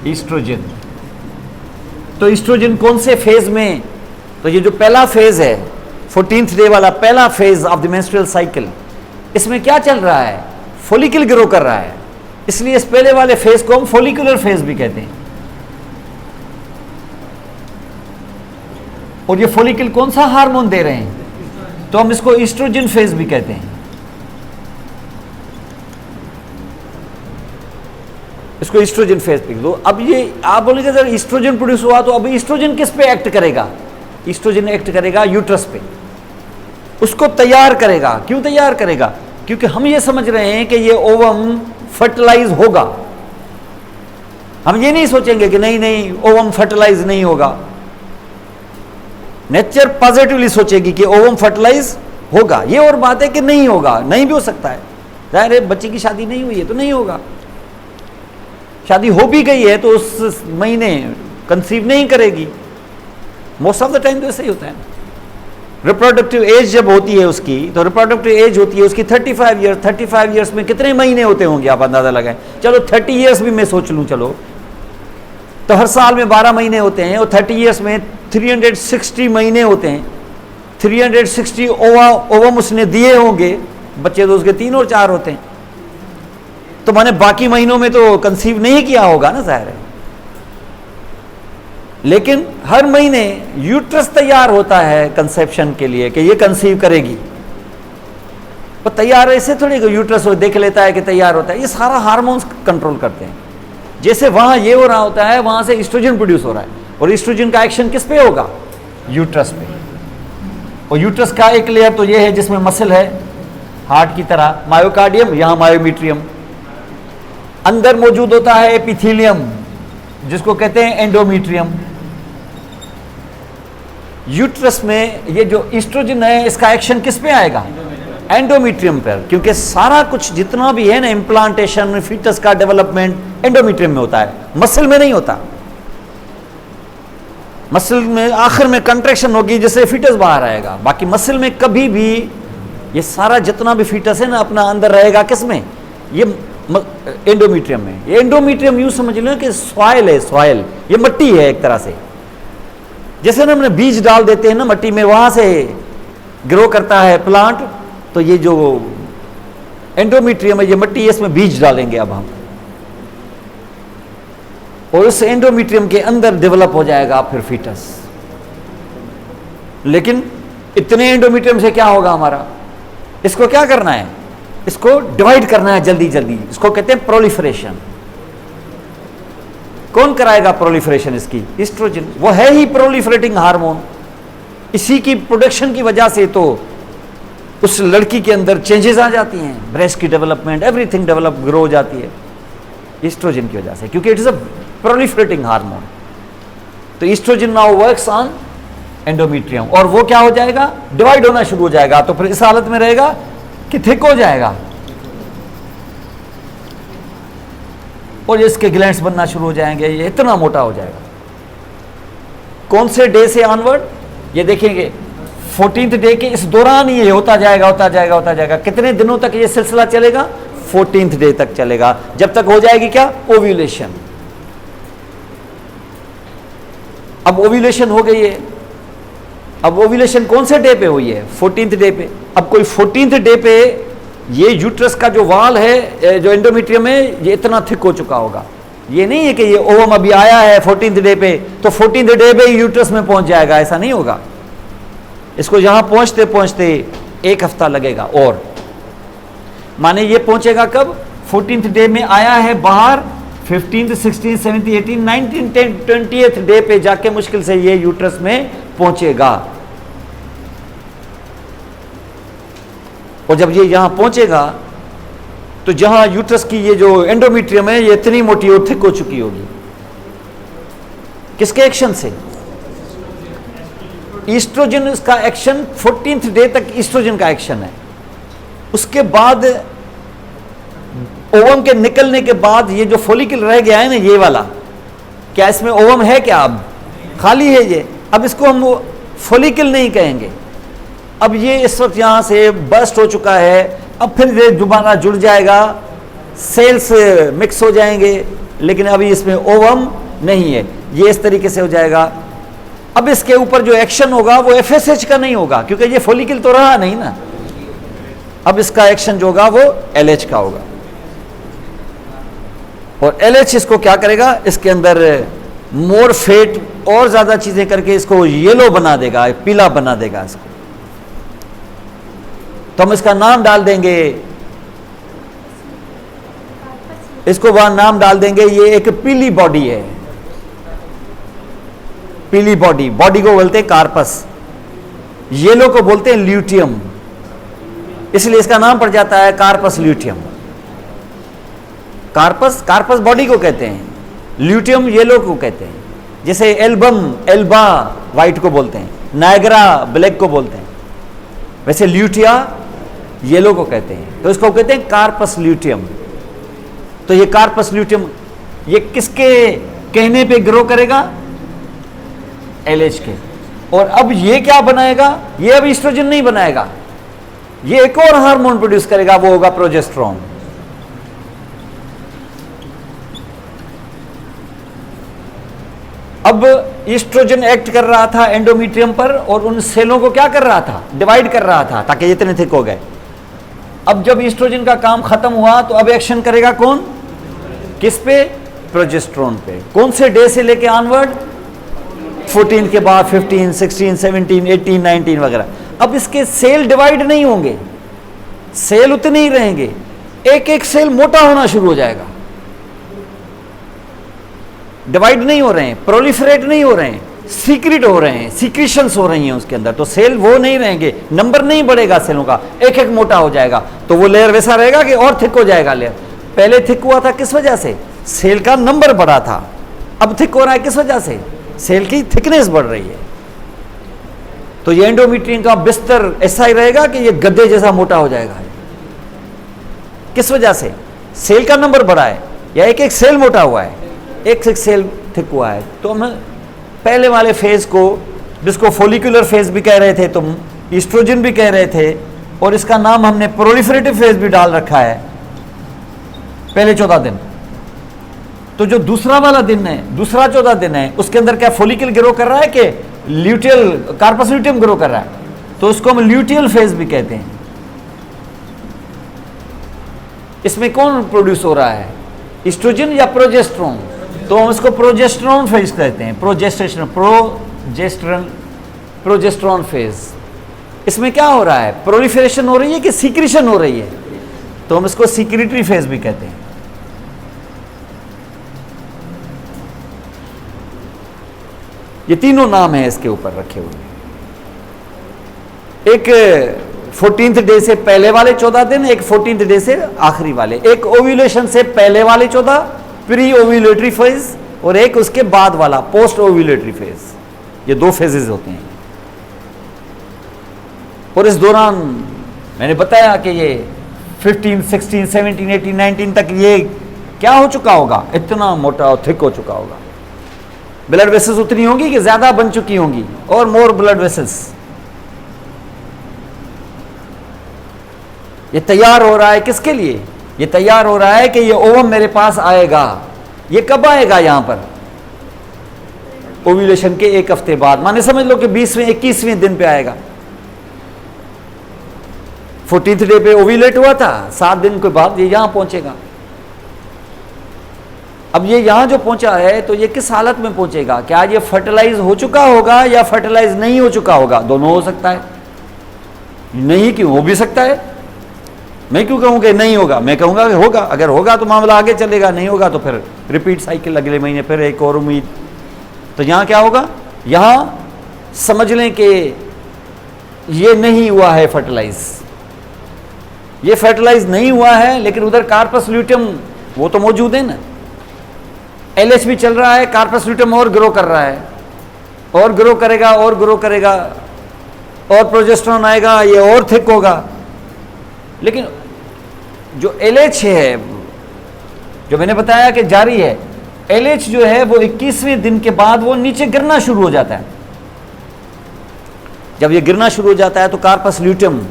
ईस्ट्रोजन। तो ईस्ट्रोजन कौन से फेज में? तो ये जो पहला फेज है, 14th डे वाला पहला phase of the menstrual cycle, इसमें क्या चल रहा है? फोलिकल ग्रो कर रहा है, इसलिए इस पहले वाले फेज को हम फोलिकुलर फेज भी कहते हैं। और ये फोलिकल कौन सा हार्मोन दे रहे हैं? तो हम इसको ईस्ट्रोजन फेज भी कहते हैं। इसको ईस्ट्रोजन फेज पे दो। अब ये आप बोलेंगे सर ईस्ट्रोजन प्रोड्यूस हुआ, तो अब ईस्ट्रोजन किस पे एक्ट करेगा? ईस्ट्रोजन एक्ट करेगा यूट्रस पे, उसको तैयार करेगा। क्यों तैयार करेगा? क्योंकि हम ये समझ रहे हैं कि ये ओवम फर्टिलाइज होगा। हम ये नहीं सोचेंगे कि नहीं नहीं ओवम फर्टिलाइज नहीं होगा। नेचर पॉजिटिवली सोचेगी कि ओवम फर्टिलाइज होगा। ये और बात है कि नहीं होगा, नहीं भी हो सकता है, जाहिर है बच्चे की शादी नहीं हुई है तो नहीं होगा। शादी हो भी गई है तो उस महीने कंसीव नहीं करेगी। मोस्ट ऑफ द टाइम तो ऐसा ही होता है। रिप्रोडक्टिव एज जब होती है उसकी, तो रिप्रोडक्टिव एज होती है उसकी 35 ईयर्स। 35 ईयर्स में कितने महीने होते होंगे आप अंदाजा लगाएं। चलो 30 ईयर्स भी मैं सोच लूं, चलो तो हर साल में 12 महीने होते हैं, और 30 ईयर्स में 360 महीने होते हैं। 360 ओवम उसने दिए होंगे, बच्चे तो उसके 3 और 4 होते हैं, तो माने बाकी महीनों में तो कंसीव नहीं किया होगा ना, जाहिर है। लेकिन हर महीने यूट्रस तैयार होता है कंसेप्शन के लिए कि ये कंसीव करेगी। वो तैयार ऐसे थोड़ी कि यूट्रस वो देख लेता है कि तैयार होता है। ये सारा हार्मोन्स कंट्रोल करते हैं। जैसे वहां ये हो रहा होता है, वहां से ईस्ट्रोजन प्रोड्यूस हो रहा है, और ईस्ट्रोजन का एक्शन किस पे होगा? यूट्रस पे। और यूट्रस का एक लेयर तो ये है जिसमें मसल है, हार्ट की तरह, मायोकार्डियम, यहां मायोमीट्रियम। अंदर मौजूद होता है एपिथेलियम, जिसको कहते हैं एंडोमीट्रियम। यूट्रस में ये जो ईस्ट्रोजन है, इसका एक्शन किस पे आएगा? एंडोमीट्रियम पर, क्योंकि सारा कुछ जितना भी है ना, इम्प्लांटेशन, फीटस का डेवलपमेंट एंडोमीट्रियम में होता है, मसल में नहीं होता। मसल में आखिर में कंट्रैक्शन होगी जिससे फीटस बाहर आएगा, बाकी मसल में कभी भी ये सारा जितना भी फीटस है ना अपना अंदर रहेगा किसमें, ये एंडोमीट्रियम में। ये एंडोमीट्रियम यूं समझ लो कि सॉइल है, सॉइल ये मिट्टी है एक तरह से। जैसे ना हमने बीज डाल देते हैं ना मिट्टी में, वहां से ग्रो करता है प्लांट, तो ये जो एंडोमीट्रियम है ये मिट्टी है, इसमें बीज डालेंगे अब हम, और उस एंडोमीट्रियम के अंदर डेवलप हो जाएगा फिर फीटस। लेकिन इतने एंडोमीट्रियम से क्या होगा हमारा, इसको क्या करना है, इसको डिवाइड करना है जल्दी जल्दी, इसको कहते हैं प्रोलिफरेशन। कौन कराएगा प्रोलिफरेशन इसकी, ईस्ट्रोजन, वो है ही प्रोलिफरेटिंग हार्मोन। इसी की प्रोडक्शन की वजह से तो उस लड़की के अंदर चेंजेस आ जाती हैं, ब्रेस्ट की डेवलपमेंट, एवरीथिंग डेवलप ग्रो हो जाती है ईस्ट्रोजन की वजह से, क्योंकि it is a proliferating hormone. तो oestrogen now works on endometrium, और वो क्या हो जाएगा, डिवाइड होना शुरू हो जाएगा। तो फिर इस हालत में रहेगा कि थिक हो जाएगा और इसके ग्लैंड्स बनना शुरू हो जाएंगे, ये इतना मोटा हो जाएगा। कौन से डे से ऑनवर्ड, ये देखेंगे 14th डे के इस दौरान ये होता जाएगा होता जाएगा होता जाएगा। कितने दिनों तक ये सिलसिला चलेगा, 14th डे तक चलेगा, जब तक हो जाएगी क्या, ओव्यूलेशन। अब ओव्यूलेशन हो गई है, अब ओव्यूलेशन कौन से डे पे हुई है, 14th डे पे। अब कोई 14th डे पे ये यूट्रस का जो वाल है, जो एंडोमीट्रियम है, ये इतना थिक हो चुका होगा। ये नहीं है कि ये ओवम अभी आया है 14th डे पे तो 14th डे पे यूट्रस में पहुंच जाएगा, ऐसा नहीं होगा। इसको यहां पहुंचते पहुंचते 1 हफ्ता लगेगा। और माने ये पहुंचेगा कब, 14th डे में आया है बाहर, 15th 16th 17th 18th 19th 20th day पे जाके मुश्किल से ये यूट्रस में पहुंचेगा। और जब ये यहां पहुंचेगा तो जहां यूट्रस की ये जो एंडोमीट्रियम है ये इतनी मोटी और थिक हो चुकी होगी, किसके एक्शन से, ईस्ट्रोजन। इसका एक्शन 14th डे तक ईस्ट्रोजन का एक्शन है। उसके बाद ओवम के निकलने के बाद ये जो फॉलिकल रह गया है ना, ये वाला, क्या इसमें ओवम है क्या, अब खाली है ये। अब इसको हम फॉलिकल नहीं कहेंगे, अब ये इस वक्त यहां से बस्ट हो चुका है। अब फिर ये दोबारा जुड़ जाएगा, सेल्स मिक्स हो जाएंगे, लेकिन अभी इसमें ओवम नहीं है, ये इस तरीके से हो जाएगा। अब इसके ऊपर जो एक्शन होगा वो एफएसएच का नहीं होगा, क्योंकि ये फॉलिकल तो रहा नहीं ना। अब इसका एक्शन जो होगा वो एलएच का होगा, और एलएच इसको क्या करेगा, इसके अंदर मोर फेट और ज्यादा चीजें करके इसको येलो बना देगा, पीला बना देगा इसको। तो हम इसका नाम डाल देंगे, इसको वहां नाम डाल देंगे, ये एक पीली बॉडी है, पीली बॉडी। बॉडी को बोलते हैं कार्पस, येलो को बोलते हैं ल्यूटियम, इसलिए इसका नाम पड़ जाता है corpus luteum. Corpus, corpus body को कहते हैं, ल्यूटियम येलो को कहते हैं। जैसे एल्बम, एल्बा व्हाइट को बोलते हैं, नायग्रा ब्लैक को बोलते हैं, वैसे ल्यूटिया येलो को कहते हैं। तो इसको कहते हैं कार्पस ल्यूटियम। तो ये कार्पस ल्यूटियम ये किसके कहने पे ग्रो करेगा, एलएच के। और अब ये क्या बनाएगा, ये अब ईस्ट्रोजन नहीं बनाएगा, ये एक और हार्मोन प्रोड्यूस करेगा, वो होगा प्रोजेस्टेरोन। अब ईस्ट्रोजन एक्ट कर रहा था एंडोमीट्रियम पर और उन सेलों को क्या कर रहा था, डिवाइड कर रहा था ताकि ये इतने थिक हो गए। अब जब ईस्ट्रोजन का काम खत्म हुआ तो अब एक्शन करेगा कौन, किस पे, प्रोजेस्टेरोन पे। कौन से डे से लेके ऑनवर्ड, 14 के बाद 15, 16, 17, 18, 19 वगैरह। अब इसके सेल डिवाइड नहीं होंगे, सेल उतने ही रहेंगे, एक एक सेल मोटा होना शुरू हो जाएगा, डिवाइड नहीं हो रहे हैं, प्रोलिफरेट नहीं हो रहे हैं, सीक्रेट हो रहे हैं, सीक्रेशंस हो रही हैं उसके अंदर। तो सेल वो नहीं रहेंगे, नंबर नहीं बढ़ेगा सेलों का, एक एक मोटा हो जाएगा। तो वो लेयर वैसा रहेगा कि और थिक हो जाएगा लेयर। पहले थिक हुआ था किस वजह से, सेल का नंबर बढ़ा था, अब थिक हो रहा है किस वजह से, सेल की थिकनेस बढ़ रही है। तो ये एंडोमेट्रियम का बिस्तर ऐसा ही रहेगा कि ये गद्दे जैसा मोटा हो जाएगा। किस वजह से? सेल का नंबर बड़ा है या एक एक सेल मोटा हुआ है, एक एक सेल थिक हुआ है। तो हम पहले वाले फेज को, जिसको फोलिकुलर फेज भी कह रहे थे, तुम ईस्ट्रोजन भी कह रहे थे, और इसका नाम हमने प्रोलिफरेटिव फेज भी डाल रखा है, पहले 14 दिन। तो जो दूसरा वाला दिन है, दूसरा 14 दिन है, उसके अंदर क्या फोलिकल ग्रो कर रहा है कि ल्यूटियल कार्पस ल्यूटियम ग्रो कर रहा है? तो उसको हम ल्यूटियल फेज भी कहते हैं। इसमें कौन प्रोड्यूस हो रहा है, ईस्ट्रोजन या प्रोजेस्टेरोन? तो हम इसको प्रोजेस्टेरोन फेज कहते हैं, प्रोजेस्टेरोन फेज। इसमें क्या हो रहा है, प्रोलिफरेशन हो रही है कि सीक्रेशन हो रही है? तो हम इसको सीक्रेटरी फेज भी कहते हैं। ये तीनों नाम है इसके ऊपर रखे हुए। एक 14th डे से पहले वाले 14 दिन, एक 14th डे से आखिरी वाले, एक ओव्यूलेशन से पहले वाले 14 प्री ओव्यूलेटरी फेज, और एक उसके बाद वाला पोस्ट ओव्यूलेटरी फेज। ये 2 फेजेस होते हैं। और इस दौरान मैंने बताया कि ये 15, 16, 17, 18, 19 तक ये क्या हो चुका होगा, इतना मोटा और थिक हो चुका होगा। ब्लड वेसल्स उतनी होंगी कि ज्यादा बन चुकी होंगी, और मोर ब्लड वेसल्स। ये तैयार हो रहा है किसके लिए? ये तैयार हो रहा है कि ये ओवम मेरे पास आएगा। ये कब आएगा? यहां पर ओव्यूलेशन के 1 हफ्ते बाद, माने समझ लो कि 20वें 21वें दिन पे आएगा। 14th डे पे ओव्यूलेट हुआ था, 7 दिन के बाद ये यहां पहुंचेगा। अब ये यहां जो पहुंचा है, तो ये किस हालत में पहुंचेगा? क्या ये फर्टिलाइज हो चुका होगा या फर्टिलाइज नहीं हो चुका होगा? दोनों हो सकता है। नहीं क्यों? हो भी सकता है। मैं क्यों कहूं कि नहीं होगा? मैं कहूंगा कि होगा। अगर होगा तो मामला आगे चलेगा, नहीं होगा तो फिर रिपीट साइकिल, अगले महीने फिर एक और उम्मीद। तो यहां क्या होगा? यहां समझ लें कि ये नहीं हुआ है फर्टिलाइज, ये फर्टिलाइज नहीं हुआ है, लेकिन उधर कार्पस ल्यूटियम वो तो मौजूद है ना। एलएच भी चल रहा है, कार्पस ल्यूटियम और ग्रो कर रहा है, और ग्रो करेगा, और ग्रो करेगा, और प्रोजेस्टेरोन आएगा, ये और थिक होगा। लेकिन जो एलएच है, जो मैंने बताया कि जारी है, एलएच जो है वो 21वें दिन के बाद वो नीचे गिरना शुरू हो जाता है। जब ये गिरना शुरू हो जाता है तो कार्पस ल्यूटियम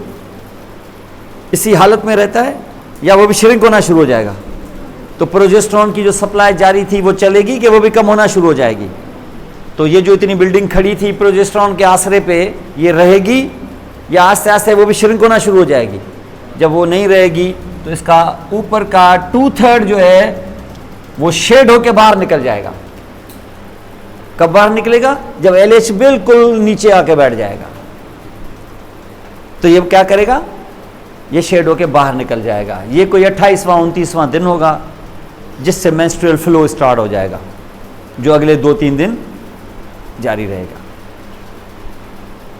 इसी हालत में रहता है, या वो भी श्रिंक होना शुरू हो जाएगा। तो प्रोजेस्टेरोन की जो सप्लाई जारी थी वो चलेगी कि वो भी कम होना शुरू हो जाएगी। तो ये जो इतनी बिल्डिंग खड़ी थी प्रोजेस्टेरोन के आसरे पे, ये रहेगी या आस्ते आस्ते वो भी श्रिंक होना शुरू हो जाएगी? जब वो नहीं रहेगी तो इसका ऊपर का 2/3 जो है वो शेड होके बाहर निकल जाएगा। कब बाहर निकलेगा? जब एलएच बिल्कुल नीचे आके बैठ जाएगा। तो ये क्या करेगा? ये शेड होके बाहर निकल जाएगा। ये कोई 28वां 29वां दिन होगा, जिससे मेंस्ट्रुअल फ्लो स्टार्ट हो जाएगा, जो अगले 2-3 दिन जारी रहेगा।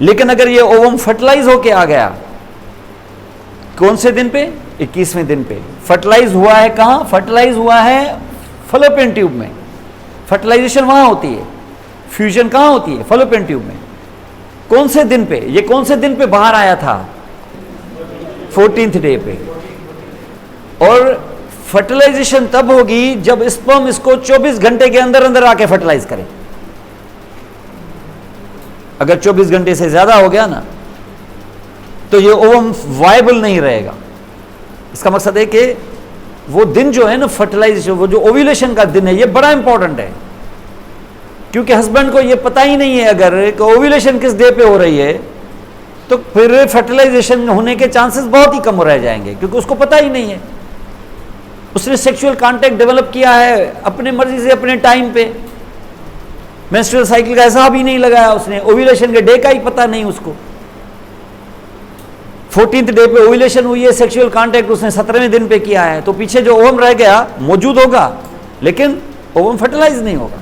लेकिन अगर ये ओवम फर्टिलाइज होके आ गया, कौन से दिन पे? 21वें दिन पे। फर्टिलाइज हुआ है कहां? फर्टिलाइज हुआ है फलोपियन ट्यूब में। फर्टिलाइजेशन वहां होती है, फ्यूजन कहां होती है? फलोपियन ट्यूब में। कौन से दिन पे? ये कौन से दिन पे बाहर आया था? 14th डे पे। और फर्टिलाइजेशन तब होगी जब स्पर्म इसको 24 घंटे के अंदर अंदर आके फर्टिलाइज करे। अगर 24 घंटे से ज्यादा हो गया ना, तो ये ओवम वायबल नहीं रहेगा। इसका मकसद है कि वो दिन जो है ना फर्टिलाइजेशन, वो जो ओव्यूलेशन का दिन है, ये बड़ा इंपॉर्टेंट है। क्योंकि हस्बैंड को ये पता ही नहीं है अगर ओव्यूलेशन किस डे पे हो रही है, तो फिर फर्टिलाइजेशन होने के चांसेस बहुत ही कम रह जाएंगे, क्योंकि उसको पता ही नहीं है। उसने सेक्सुअल कांटेक्ट डेवलप किया है अपने मर्जी से, अपने टाइम पे, मेंस्ट्रुअल साइकिल का हिसाब ही नहीं लगाया उसने, ओव्यूलेशन के डे का ही पता नहीं उसको। 14th डे पे ओव्यूलेशन हुई है, सेक्सुअल कांटेक्ट उसने 17वें दिन पे किया है, तो पीछे जो ओवम रह गया मौजूद होगा, लेकिन ओवम फर्टिलाइज नहीं होगा,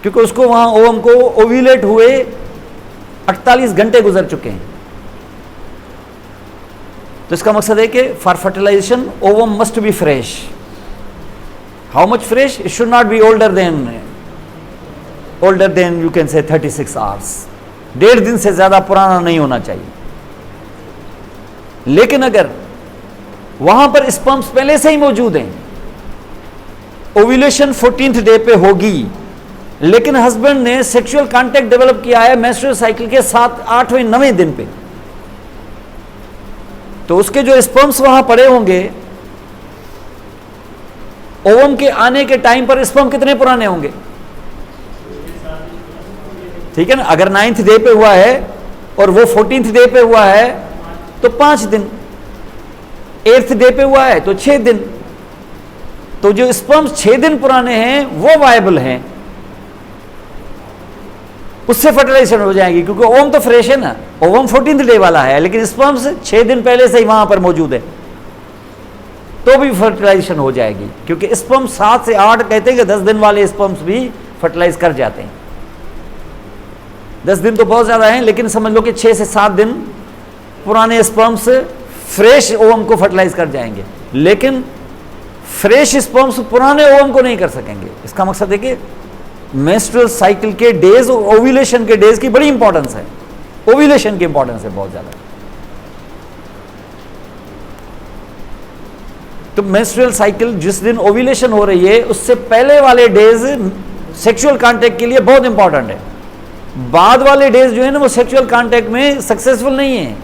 क्योंकि उसको वहां ओवम को ओव्यूलेट हुए 48 घंटे गुजर चुके हैं। तो इसका मकसद है कि for fertilization ovum must be fresh. How much fresh? It should not be older than you can say 36 hours. 1.5 दिन से ज्यादा पुराना नहीं होना चाहिए। लेकिन अगर वहां पर स्पर्म्स पहले से ही मौजूद हैं, ओव्यूलेशन 14th डे पे होगी, लेकिन हस्बैंड ने सेक्सुअल कांटेक्ट डेवलप किया है मेंस्ट्रुअल साइकिल के 7, 8वें, 9वें दिन पे, तो उसके जो स्पर्म्स वहां पड़े होंगे, ओवम के आने के टाइम पर स्पर्म कितने पुराने होंगे? ठीक है ना। अगर 9th डे पे हुआ है और वो 14th डे पे हुआ है तो 5 दिन, 8th डे पे हुआ है तो 6 दिन। तो जो स्पर्म्स 6 दिन पुराने हैं वो वायबल हैं, उससे फर्टिलाइजेशन हो जाएगी, क्योंकि ओवम तो फ्रेश है ना, ओवम 14th डे वाला है, लेकिन स्पर्म्स 6 दिन पहले से ही वहां पर मौजूद है, तो भी फर्टिलाइजेशन हो जाएगी। क्योंकि स्पर्म 7 से 8 कहते हैं कि 10 दिन वाले स्पर्म्स भी फर्टिलाइज कर जाते हैं। 10 दिन तो बहुत ज्यादा है, लेकिन समझ लो कि 6 से 7 दिन पुराने स्पर्म्स फ्रेश ओवम को फर्टिलाइज कर जाएंगे, लेकिन फ्रेश स्पर्म्स पुराने ओवम को नहीं कर सकेंगे। इसका मकसद है कि मेंस्ट्रुअल साइकिल के डेज और ओव्यूलेशन के डेज की बड़ी इंपॉर्टेंस है, ओव्यूलेशन की इंपॉर्टेंस है बहुत ज्यादा। तो मेंस्ट्रुअल साइकिल जिस दिन ओव्यूलेशन हो रही है उससे पहले वाले डेज सेक्सुअल कांटेक्ट के लिए बहुत इंपॉर्टेंट है। बाद वाले डेज जो है ना वो सेक्सुअल कांटेक्ट में सक्सेसफुल नहीं है,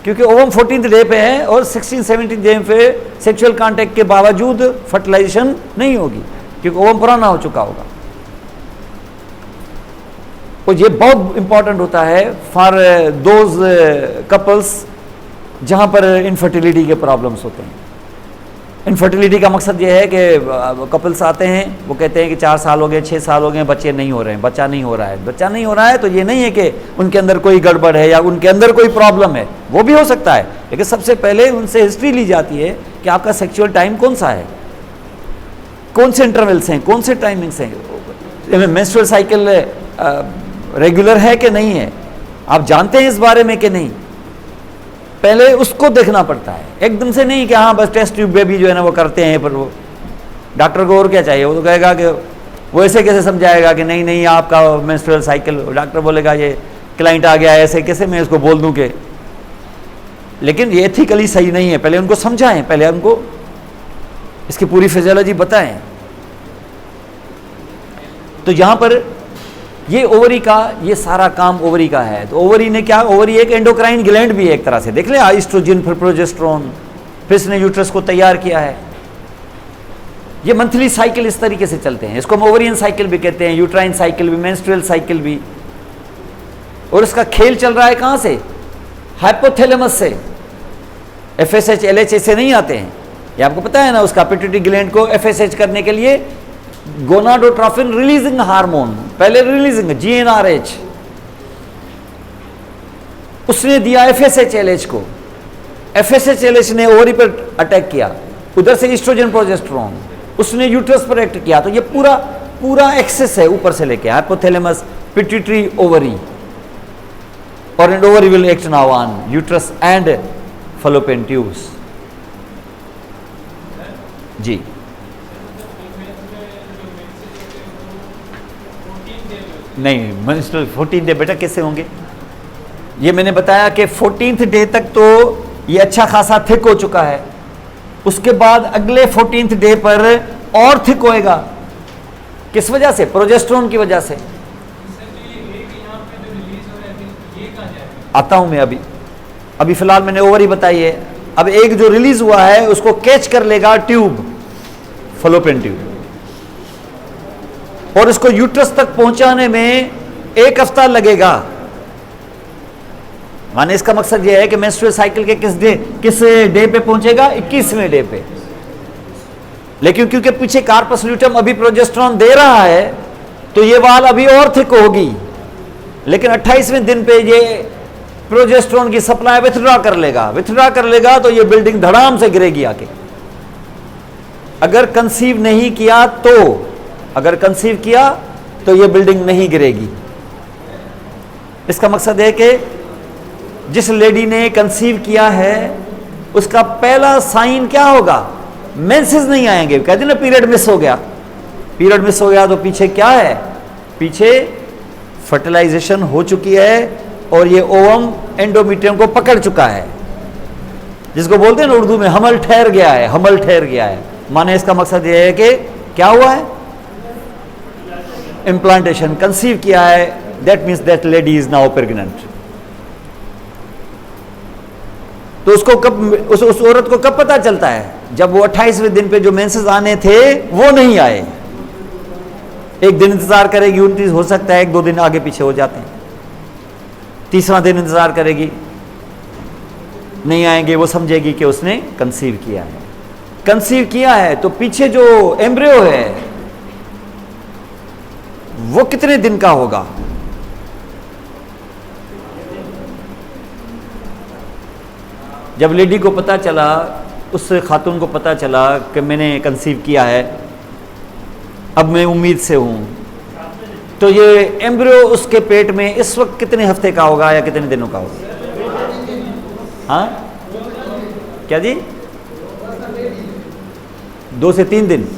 क्योंकि ओवम 14th डे पे है और 16-17 डे पे सेक्सुअल कांटेक्ट के बावजूद फर्टिलाइजेशन नहीं होगी, क्योंकि ओवम पुराना हो चुका होगा। और ये बहुत इंपॉर्टेंट होता है फॉर दोज कपल्स जहां पर इनफर्टिलिटी के प्रॉब्लम्स होते हैं। इनफर्टिलिटी का मकसद ये है कि कपल्स आते हैं, वो कहते हैं कि 4 साल हो गए, 6 साल हो गए, बच्चे नहीं हो रहे हैं, बच्चा नहीं हो रहा है। बच्चा नहीं हो रहा है तो ये नहीं है कि उनके अंदर कोई गड़बड़ है या उनके अंदर कोई प्रॉब्लम है, वो भी हो सकता है, लेकिन सबसे पहले उनसे हिस्ट्री ली जाती है कि आपका सेक्सुअल टाइम कौन सा है, कौन से इंटरवल्स हैं, कौन से टाइमिंग्स हैं, मेंस्ट्रुअल साइकिल रेगुलर है कि नहीं है, आप जानते हैं इस बारे में कि नहीं, पहले उसको देखना पड़ता है। एकदम से नहीं कि हाँ बस टेस्ट ट्यूब बेबी जो है ना वो करते हैं, पर वो डॉक्टर को और क्या चाहिए, वो तो कहेगा कि वो ऐसे कैसे समझाएगा कि नहीं नहीं आपका मेंस्ट्रुअल साइकिल, डॉक्टर बोलेगा ये क्लाइंट आ गया है, ऐसे कैसे मैं इसको बोल दूं कि, लेकिन ये एथिकली सही नहीं है। पहले उनको समझाएं, पहले उनको इसकी पूरी फिजियोलॉजी बताएं। तो यहां पर ये ओवरी का ये सारा काम ओवरी का है। तो ओवरी ने क्या, ओवरी एक एंडोक्राइन ग्लैंड भी है एक तरह से, देख ले, एस्ट्रोजन फिर प्रोजेस्टेरोन, फिर इसने यूट्रस को तैयार किया है। ये मंथली साइकिल इस तरीके से चलते हैं, इसको हम ओवरियन साइकिल भी कहते हैं, यूट्राइन साइकिल भी, मेंस्ट्रुअल साइकिल भी। और इसका खेल चल रहा है कहां से, हाइपोथैलेमस से। FSH LH से नहीं आते हैं, ये आपको पता है ना। उसका पिट्यूटरी ग्लैंड को FSH करने के लिए गोनाडोट्रोफिन रिलीजिंग हार्मोन पहले रिलीजिंग GnRH, उसने दिया FSH LH को, FSH LH ने ओवरी पर अटैक किया, उधर से एस्ट्रोजन प्रोजेस्टेरोन उसने यूट्रस पर एक्ट किया। तो ये पूरा एक्सेस है ऊपर से लेके हाइपोथैलेमस, पिट्यूटरी, ओवरी, और and ovary will act now on uterus and fallopian tubes. जी नहीं, मेंस्ट्रुअल 14th डे बेटा कैसे होंगे, ये मैंने बताया कि 14th डे तक तो ये अच्छा खासा थिक हो चुका है, उसके बाद अगले 14th डे पर और थिक होएगा। किस वजह से, प्रोजेस्टेरोन की वजह से। आता हूं मैं अभी फिलहाल मैंने ओवरी बताई है। अब एक जो रिलीज हुआ है उसको कैच कर लेगा ट्यूब, फैलोपियन ट्यूब, और इसको यूट्रस तक पहुंचाने में 1 हफ्ता लगेगा। माने इसका मकसद यह है कि मेंस्ट्रुअल साइकिल के किस डे पे पहुंचेगा, 21वें डे पे। लेकिन क्योंकि पीछे कार्पस ल्यूटेम अभी प्रोजेस्टेरोन दे रहा है तो ये वाल अभी और थिक होगी, लेकिन 28वें दिन पे ये प्रोजेस्टेरोन की सप्लाई विथड्रॉ कर लेगा तो ये बिल्डिंग धड़ाम से गिरेगी आके। अगर कंसीव नहीं किया तो, अगर कंसीव किया तो ये बिल्डिंग नहीं गिरेगी। इसका मकसद है कि जिस लेडी ने कंसीव किया है उसका पहला साइन क्या होगा, मेंसेस नहीं आएंगे। कहते ना पीरियड मिस हो गया, पीरियड मिस हो गया तो पीछे क्या है, पीछे फर्टिलाइजेशन हो चुकी है और ये ओवम एंडोमीट्रियम को पकड़ चुका है, जिसको बोलते हैं ना उर्दू में हमल ठहर गया है, हमल ठहर गया है। माने इसका मकसद ये है कि क्या हुआ है, इम्प्लांटेशन, कंसीव किया है, that means that lady is now pregnant. तो उसको कब, उस औरत को कब पता चलता है, जब वो 28वें दिन पे जो मेंसेस आने थे वो नहीं आए। एक दिन इंतजार करेगी, 29 हो सकता है 1-2 दिन आगे पीछे हो जाते हैं, तीसरा दिन इंतजार करेगी, नहीं आएंगे, वो समझेगी कि उसने कंसीव किया है। कंसीव किया है तो पीछे जो एम्ब्रियो है वो कितने दिन का होगा, जब लेडी को पता चला, उस खातून को पता चला कि मैंने कंसीव किया है, अब मैं उम्मीद से हूं, तो ये एम्ब्रियो उसके पेट में इस वक्त कितने हफ्ते का होगा या कितने दिनों का होगा? हाँ क्या जी? 2 से 3 दिन,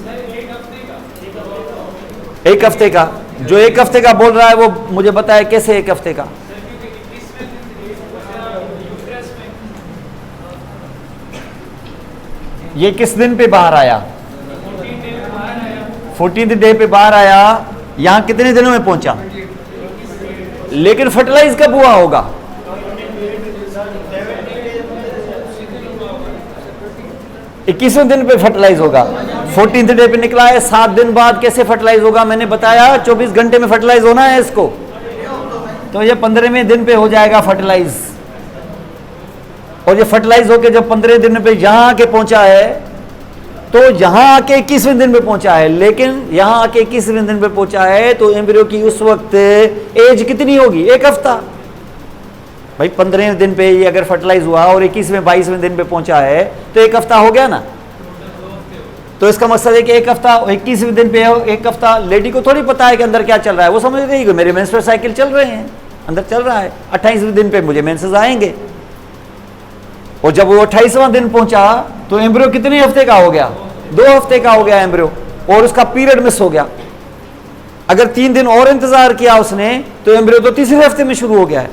1 हफ्ते का। जो 1 हफ्ते का बोल रहा है वो मुझे बताए कैसे 1 हफ्ते का? ये किस दिन पे बाहर आया? 14th डे पे बाहर आया। यहां कितने दिनों में पहुंचा? लेकिन फर्टिलाइज कब हुआ होगा? 21वें दिन पे फर्टिलाइज होगा। 14th डे पे निकला है, 7 दिन बाद कैसे फर्टिलाइज होगा? मैंने बताया 24 घंटे में फर्टिलाइज होना है इसको, तो ये 15वें दिन पे हो जाएगा फर्टिलाइज। और ये फर्टिलाइज होके जब 15 दिन पे यहां आके पहुंचा है, तो यहां आके 21वें दिन पे पहुंचा है, लेकिन यहां आके 21वें दिन पे पहुंचा है तो एम्ब्रियो की उस वक्त एज कितनी होगी? 1 हफ्ता। भाई 15वें दिन पे ये अगर फर्टिलाइज हुआ और 21वें 22वें दिन पे पहुंचा है तो 1 हफ्ता हो गया ना। तो इसका मकसद है कि 1 हफ्ता, 21वें दिन पे 1 हफ्ता। लेडी को थोड़ी पता है कि अंदर क्या चल रहा है, वो समझ रही है मेरे मेंस्ट्रुअल साइकिल चल रहे हैं, अंदर चल रहा है, 28वें दिन पे मुझे मेंसेस आएंगे। और जब वो 28वां दिन पहुंचा तो एम्ब्रियो कितने हफ्ते का हो गया? 2 हफ्ते का हो गया एम्ब्रियो, और उसका पीरियड मिस हो गया। अगर 3 दिन और इंतजार किया उसने तो एम्ब्रियो तो 3रे हफ्ते में शुरू हो गया है।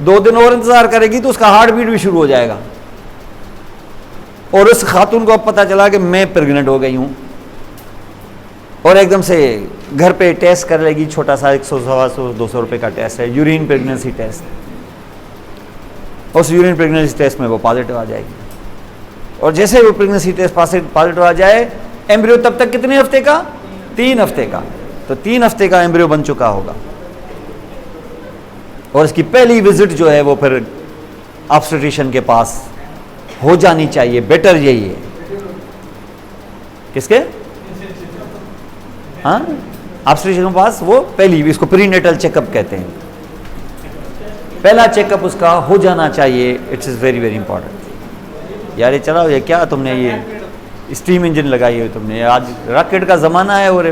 2 दिन और इंतजार करेगी तो उसका हार्ट बीट भी शुरू हो जाएगा। और उस खातून को अब पता चला कि मैं प्रेग्नेंट हो गई हूं, और एकदम से घर पे टेस्ट कर लेगी, छोटा सा 100-200 रुपए का टेस्ट है, यूरिन प्रेगनेंसी टेस्ट। उस यूरिन प्रेगनेंसी टेस्ट में वो पॉजिटिव आ जाएगी, और जैसे वो प्रेगनेंसी टेस्ट पॉजिटिव आ जाए, एम्ब्रियो तब तक कितने हफ्ते का? 3 हफ्ते का। तो 3 हफ्ते का एम्ब्रियो बन चुका होगा, और इसकी पहली विजिट जो है वो फिर ऑब्स्टेट्रिशियन के पास हो जानी चाहिए। बेटर यही है। किसके? हाँ, ऑब्स्टेट्रिशियन के पास वो पहली, इसको प्रीनेटल चेकअप कहते हैं, पहला चेकअप उसका हो जाना चाहिए। It's is very very important. यार ये चलाओ, ये क्या तुमने ये स्टीम इंजन लगाई है तुमने? आज रॉकेट का जमाना है और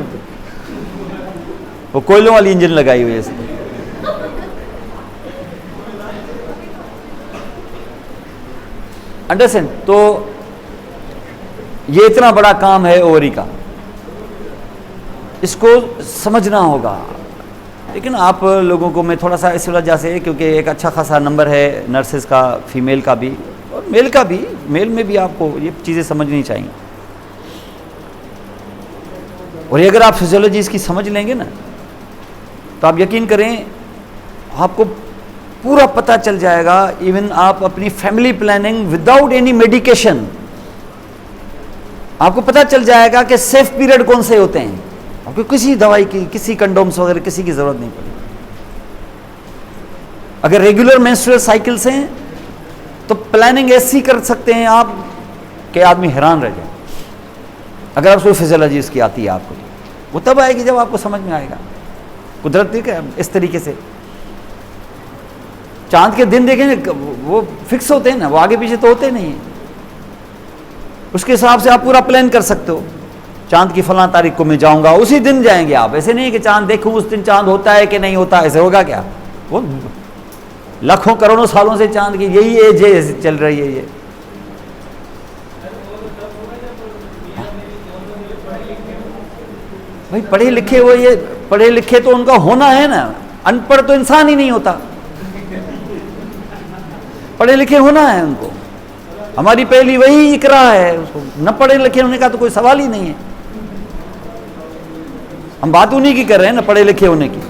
वो कोयलों वाली इंजन लगाई हुई है इसमें। अंडरस्टैंड? तो ये इतना बड़ा काम है ओवरी का, इसको समझना होगा। लेकिन आप लोगों को मैं थोड़ा सा इस वजह से, क्योंकि एक अच्छा खासा नंबर है नर्सेज का, फीमेल का भी और मेल का भी, मेल में भी आपको ये चीज़ें समझनी चाहिए। और ये अगर आप फिजियोलॉजी इसकी समझ लेंगे ना, तो आप यकीन करें आपको पूरा पता चल जाएगा। इवन आप अपनी family planning without any medication, आपको पता चल जाएगा कि सेफ पीरियड कौन से होते हैं। आपको किसी दवाई की, किसी कंडोम्स वगैरह किसी की जरूरत नहीं पड़ेगी। अगर रेगुलर मेंस्ट्रुअल साइकिल्स हैं तो प्लानिंग ऐसी कर सकते हैं आप कि आदमी हैरान रह जाए। अगर आपको फिजियोलॉजी इसकी आती है आपको, वो तब आएगी जब आपको समझ में आएगा। कुदरती है इस तरीके से। चांद के दिन देखेंगे वो फिक्स होते हैं ना, वो आगे पीछे तो होते नहीं है। उसके हिसाब से आप पूरा प्लान कर सकते हो। चांद की फलां तारीख को मैं जाऊंगा, उसी दिन जाएंगे आप। ऐसे नहीं कि चांद देखूं उस दिन चांद होता है कि नहीं होता, ऐसे होगा क्या? वो लाखों करोड़ों सालों से चांद की यही एज है, चल रही है ये। भाई पढ़े लिखे हुए ये पढ़े लिखे तो उनका होना है ना, अनपढ़ तो इंसान ही नहीं होता, पढ़े लिखे होना है उनको। हमारी पहली वही इकरा है, उसको न पढ़े लिखे होने का तो कोई सवाल ही नहीं है। हम बात उन्हीं की कर रहे हैं ना, पढ़े लिखे होने की।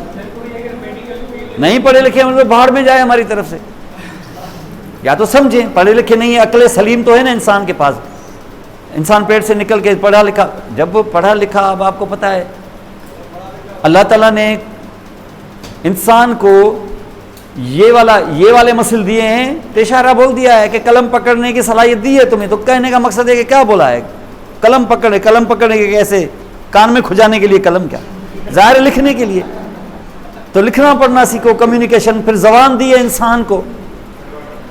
नहीं पढ़े लिखे होने तो बाहर में जाए हमारी तरफ से, या तो समझें पढ़े लिखे नहीं है, अक्ल सलीम तो है ना इंसान के पास, इंसान पेट से निकल के पढ़ा लिखा, जब वो पढ़ा लिखा, अब आपको पता है अल्लाह ताला ने इंसान को ये वाले मसल दिए हैं, तो इशारा बोल दिया है कि कलम पकड़ने की सलाहियत दी है तुम्हें। तो कहने का मकसद है कि क्या बोला है, कलम पकड़ने के कैसे, कान में खुजाने के लिए कलम, क्या ज़ाहिर लिखने के लिए, तो लिखना पढ़ना सीखो, कम्युनिकेशन। फिर जबान दी है इंसान को,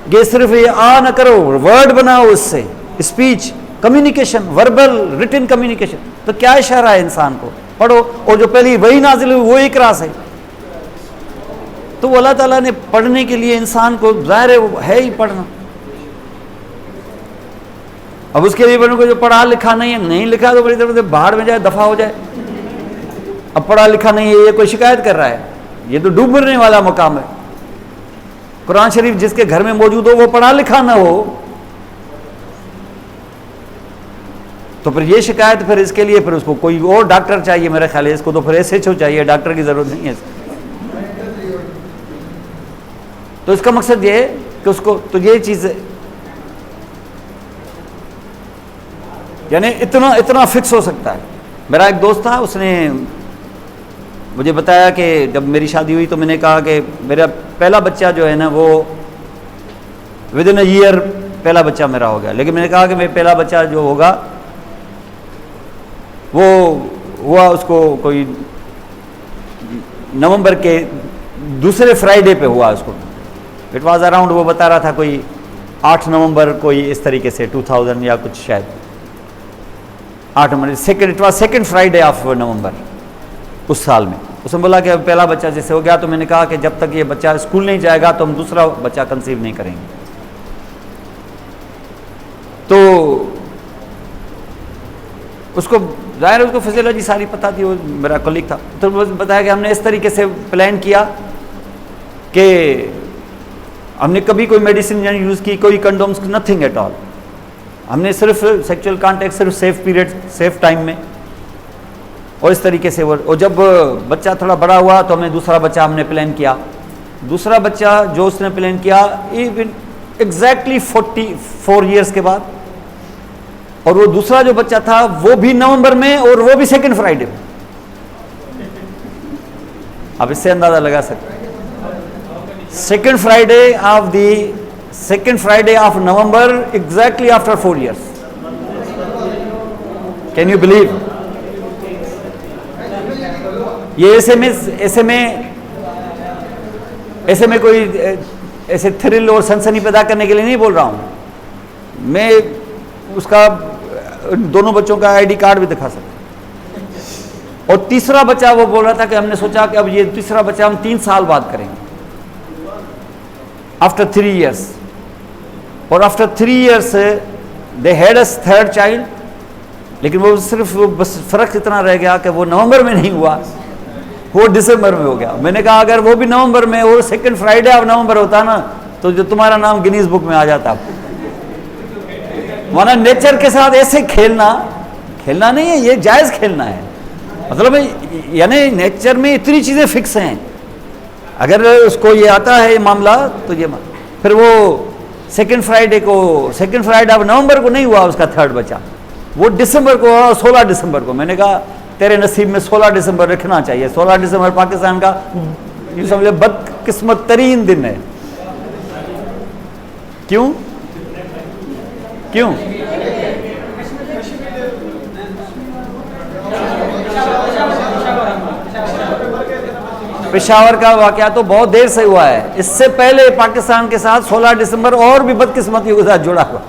ये सिर्फ ये आ न करो, वर्ड बनाओ, उससे speech communication, verbal written communication. तो क्या इशारा है इंसान को, पढ़ो। और जो पहली वही नाजिल हुई वो इकरा से, तो अल्लाह ताला ने पढ़ने के लिए इंसान को, ज़ाहिर है ही पढ़ना। अब उसके लिए बनो को जो पढ़ा लिखा नहीं है, नहीं लिखा तो बड़ी तरफ से बाहर में जाए, दफा हो जाए। अब पढ़ा लिखा नहीं है, ये कोई शिकायत कर रहा है, ये तो डूब मरने वाला मकाम है। कुरान शरीफ जिसके घर में मौजूद हो वो पढ़ा लिखा ना हो, तो फिर ये शिकायत, फिर इसके लिए फिर उसको कोई और डॉक्टर चाहिए मेरे ख्याल है, इसको तो फिर SHO चाहिए, डॉक्टर की जरूरत नहीं है। तो इसका मकसद ये है कि उसको, तो ये चीज यानी इतना फिक्स हो सकता है। मेरा एक दोस्त था, उसने मुझे बताया कि जब मेरी शादी हुई तो मैंने कहा कि मेरा पहला बच्चा जो है ना वो विदिन अ ईयर पहला बच्चा मेरा हो गया, लेकिन मैंने कहा कि मेरा पहला बच्चा जो होगा वो हुआ उसको कोई नवंबर के दूसरे फ्राइडे पे हुआ उसको। इट वाज अराउंड, वो बता रहा था कोई 8 नवंबर, कोई इस तरीके से 2000 या कुछ, शायद 8 नवंबर, it was second Friday of November उस साल में। उसने बोला कि पहला बच्चा जैसे हो गया, तो मैंने कहा कि जब तक ये बच्चा स्कूल नहीं जाएगा तो हम दूसरा बच्चा कंसीव नहीं करेंगे। तो उसको जाहिर उसको फिजियोलॉजी सारी पता थी, वो मेरा कलीग था, तो बताया कि हमने इस तरीके से प्लान किया कि हमने कभी कोई मेडिसिन नहीं यूज़ की, कोई कंडोम्स, नथिंग एट ऑल। हमने सिर्फ सेक्सुअल कांटेक्ट सिर्फ सेफ पीरियड, सेफ टाइम में, और इस तरीके से वो। और जब बच्चा थोड़ा बड़ा हुआ तो हमने दूसरा बच्चा हमने प्लान किया। दूसरा बच्चा जो उसने प्लान किया इवन एग्जैक्टली 44 ईयर्स के बाद, और वो दूसरा जो बच्चा था वो भी नवंबर में, और वो भी सेकंड फ्राइडे में। आप इससे अंदाजा लगा सकते हैं, second Friday of November, exactly after 4 years. Can you believe? ये ऐसे में कोई ऐसे थ्रिल और सनसनी पैदा करने के लिए नहीं बोल रहा हूं मैं, उसका दोनों बच्चों का ID कार्ड भी दिखा सकते। और तीसरा बच्चा वो बोल रहा था कि हमने सोचा कि अब ये तीसरा बच्चा हम 3 साल बाद करेंगे, आफ्टर 3 ईयर्स। और after 3 years they had a third child, लेकिन वो सिर्फ बस फर्क इतना रह गया कि वो नवंबर में नहीं हुआ, वो दिसंबर में हो गया। मैंने कहा अगर वो भी नवंबर में और सेकंड फ्राइडे ऑफ नवंबर होता ना, तो जो तुम्हारा नाम गिनीज बुक में आ जाता। माना नेचर के साथ ऐसे खेलना नहीं है, ये जायज खेलना है। मतलब यानी नेचर में इतनी चीजें फिक्स हैं, अगर उसको ये आता है ये मामला, तो ये फिर वो सेकंड फ्राइडे ऑफ नवंबर को नहीं हुआ उसका थर्ड बच्चा, वो दिसंबर को, 16 दिसंबर को। मैंने कहा तेरे नसीब में 16 दिसंबर रखना चाहिए। 16 दिसंबर पाकिस्तान का यूं समझे बदकिस्मत तरीन दिन है। क्यों? पेशावर का वाकया तो बहुत देर से हुआ है, इससे पहले पाकिस्तान के साथ 16 दिसंबर और भी बदकिस्मती के साथ जुड़ा हुआ।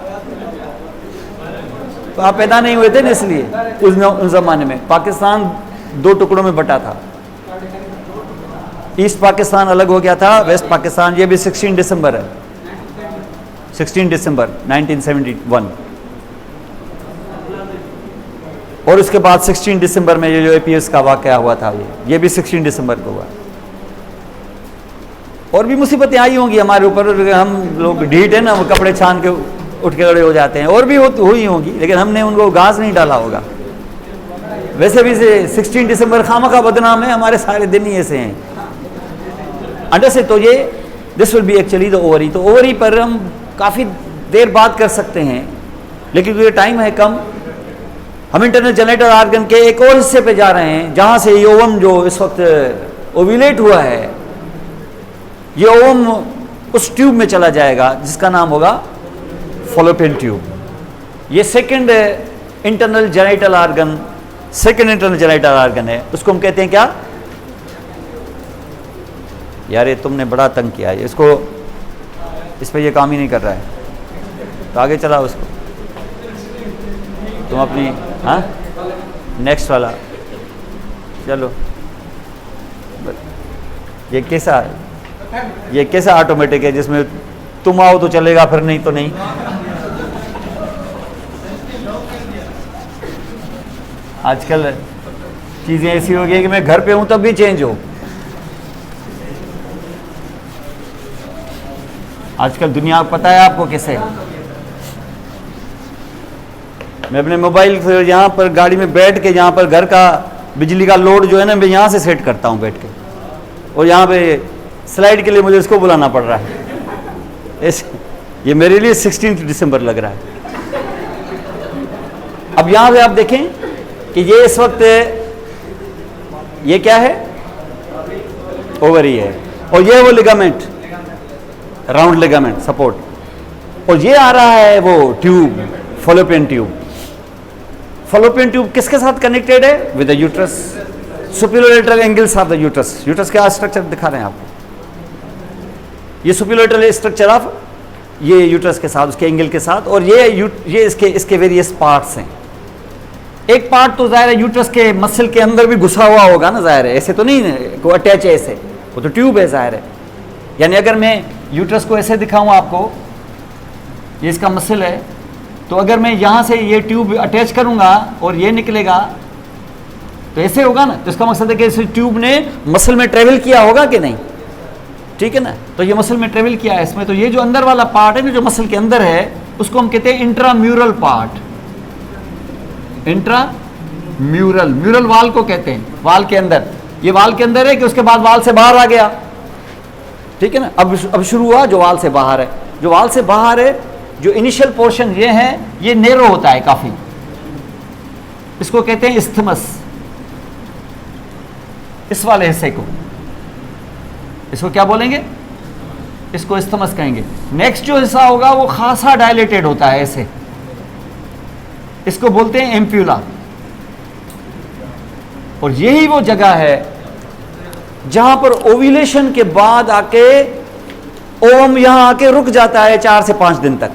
तो आप पैदा नहीं हुए थे ना, इसलिए उस जमाने में पाकिस्तान 2 टुकड़ों में बटा था। ईस्ट पाकिस्तान अलग हो गया था, वेस्ट पाकिस्तान। ये भी 16 दिसंबर है, 16 दिसंबर 1971। और उसके बाद 16 दिसंबर में ये जो एपीएस का वाकया हुआ था, ये भी 16 दिसंबर को हुआ। और भी मुसीबतें आई होंगी हमारे ऊपर, हम लोग ढीठ है ना, वो कपड़े छान के उठ के खड़े हो जाते हैं, और भी हुई होंगी, लेकिन हमने उनको घास नहीं डाला होगा। वैसे भी 16 दिसंबर खामखा बदनाम है, हमारे सारे दिन ही ऐसे हैं अंडर से। तो ये this will be actually the ovary. तो ओवरी पर हम काफ़ी देर बात कर सकते हैं, लेकिन ये टाइम है कम। हम इंटरनल जनरेटर आर्गन के एक और हिस्से पे जा रहे हैं, जहाँ से ये ओवम जो इस वक्त ओव्यूलेट हुआ है, ये ओवम उस ट्यूब में चला जाएगा जिसका नाम होगा फॉलोपियन ट्यूब। ये second internal genital organ, second internal genital organ है। उसको हम कहते हैं क्या? यार ये तुमने बड़ा तंग किया है इसको, इस पे ये काम ही नहीं कर रहा है, तो आगे चला उसको तुम अपनी, हाँ नेक्स्ट वाला चलो। ये कैसा ऑटोमेटिक है जिसमें तुम आओ तो चलेगा, फिर नहीं तो नहीं। आजकल चीज़ें ऐसी हो गई कि मैं घर पे हूं तब भी चेंज हो। आजकल दुनिया पता है आपको कैसे है। मैं अपने मोबाइल से यहाँ पर गाड़ी में बैठ के, यहाँ पर घर का बिजली का लोड जो है ना, मैं यहाँ से सेट करता हूँ बैठ के, और यहाँ पे स्लाइड के लिए मुझे इसको बुलाना पड़ रहा है। ऐसे ये मेरे लिए 16 दिसंबर लग रहा है। अब यहाँ पे आप देखें कि ये इस वक्त ये क्या है? ओवरी है, और ये वो लिगामेंट, राउंड लिगामेंट सपोर्ट, और ये आ रहा है वो tube, Fallopian tube. Fallopian tube किसके साथ कनेक्टेड है? With the uterus, superior lateral angles of the uterus. Uterus का स्ट्रक्चर दिखा रहे हैं आपको, ये सुपीरियर लेटरल स्ट्रक्चर ऑफ ये यूट्रस के साथ, उसके एंगल के साथ, और ये इसके वेरियस पार्ट्स हैं। एक पार्ट तो जाहिर है यूट्रस के मसल के अंदर भी घुसा हुआ होगा ना, जाहिर है, ऐसे तो नहीं को अटैच है, ऐसे वो तो ट्यूब है जाहिर है। यानी अगर मैं यूट्रस को ऐसे दिखाऊं आपको, ये इसका मसल है, तो अगर मैं यहाँ से ये ट्यूब अटैच करूँगा और ये निकलेगा तो ऐसे होगा ना, तो इसका मकसद है कि इस ट्यूब ने मसल में ट्रेवल किया होगा कि नहीं, ठीक है ना। तो ये मसल में ट्रेवल किया है इसमें, तो ये जो अंदर वाला पार्ट है ना, जो मसल के अंदर है, उसको हम कहते हैं इंट्राम्यूरल पार्ट। इंट्राम्यूरल, म्यूरल वाल को कहते हैं, वाल के अंदर। ये वाल के अंदर है कि उसके बाद वाल से बाहर आ गया, ठीक है ना। अब शुरू हुआ जो वाल से बाहर है। जो वाल से बाहर है, जो इनिशियल पोर्शन ये है, ये नैरो होता है काफी, इसको कहते हैं इस्थमस। इस वाले हिस्से को, इसको क्या बोलेंगे? इसको इस्थमस कहेंगे। नेक्स्ट जो हिस्सा होगा वो खासा डायलेटेड होता है ऐसे, इसको बोलते हैं एम्प्यूला। और यही वो जगह है जहां पर ओव्यूलेशन के बाद आके ओवम यहां आके रुक जाता है 4 से 5 दिन तक।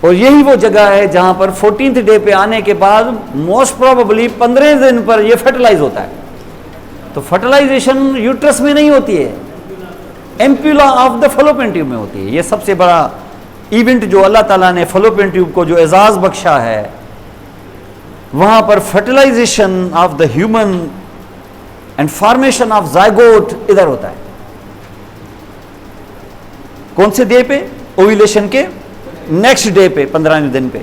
और यही वो जगह है जहां पर 14th डे पे आने के बाद मोस्ट प्रोबेबली 15 दिन पर यह फर्टिलाइज होता है। तो फर्टिलाइजेशन यूट्रस में नहीं होती है, ampulla of the Fallopian tube में होती है। यह सबसे बड़ा इवेंट जो अल्लाह ताला ने फॉलोपियन ट्यूब को जो एजाज बख्शा है, वहां पर fertilization of the human and formation of zygote इधर होता है। कौन से डे पे? ओव्यूलेशन के नेक्स्ट डे पे, 15वें दिन पे।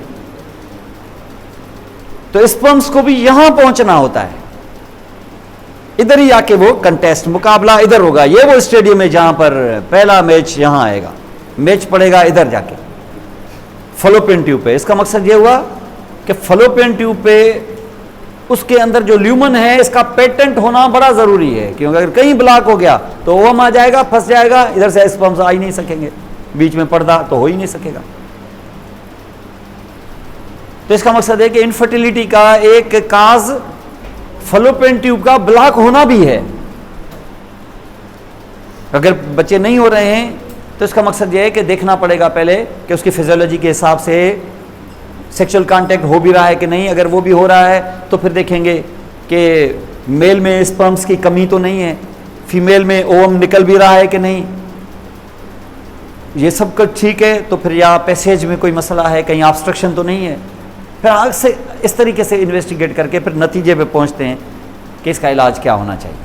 तो स्पर्म्स को भी यहां पहुंचना होता है, इधर ही आके वो कंटेस्ट, मुकाबला इधर होगा। ये वो स्टेडियम है जहां पर पहला मैच यहां आएगा, मैच पड़ेगा इधर जाके फॉलोपियन ट्यूब पे। इसका मकसद ये हुआ कि फॉलोपियन ट्यूब पे उसके अंदर जो ल्यूमन है, इसका पेटेंट होना बड़ा जरूरी है, क्योंकि अगर कहीं ब्लॉक हो गया तो ओवम आ जाएगा, फंस जाएगा, इधर से स्पर्म्स आ ही नहीं सकेंगे, बीच में पर्दा तो हो ही नहीं सकेगा। तो इसका मकसद है कि इनफर्टिलिटी का एक काज फॉलोपियन ट्यूब का ब्लॉक होना भी है। अगर बच्चे नहीं हो रहे हैं तो इसका मकसद यह है कि देखना पड़ेगा पहले कि उसकी फिजियोलॉजी के हिसाब से सेक्सुअल कांटेक्ट हो भी रहा है कि नहीं। अगर वो भी हो रहा है तो फिर देखेंगे कि मेल में स्पर्म्स की कमी तो नहीं है, फीमेल में ओवम निकल भी रहा है कि नहीं। ये सब कुछ ठीक है तो फिर या पैसेज में कोई मसला है, कहीं ऑब्स्ट्रक्शन तो नहीं है। फिर आगे से इस तरीके से इन्वेस्टिगेट करके फिर नतीजे पे पहुंचते हैं कि इसका इलाज क्या होना चाहिए।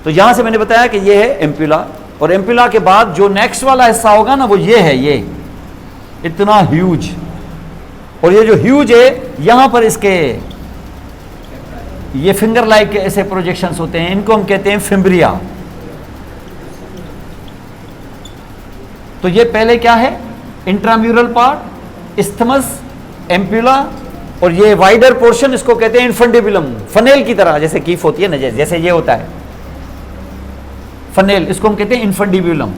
तो यहां से मैंने बताया कि ये है एम्पुला, और एम्पुला के बाद जो नेक्स्ट वाला हिस्सा होगा ना वो ये है, ये इतना ह्यूज, और ये जो ह्यूज है यहां पर इसके ये फिंगर लाइक ऐसे प्रोजेक्शंस होते हैं, इनको हम कहते हैं फिम्ब्रिया। तो ये पहले क्या है, इंट्राम्यूरल पार्ट, इस्थमस, एम्पुला, और ये वाइडर पोर्शन इसको कहते हैं इन्फंडिबुलम, फनेल की तरह जैसे कीफ होती है ना, जैसे ये होता है फनेल, इसको हम कहते हैं इन्फंडिबुलम।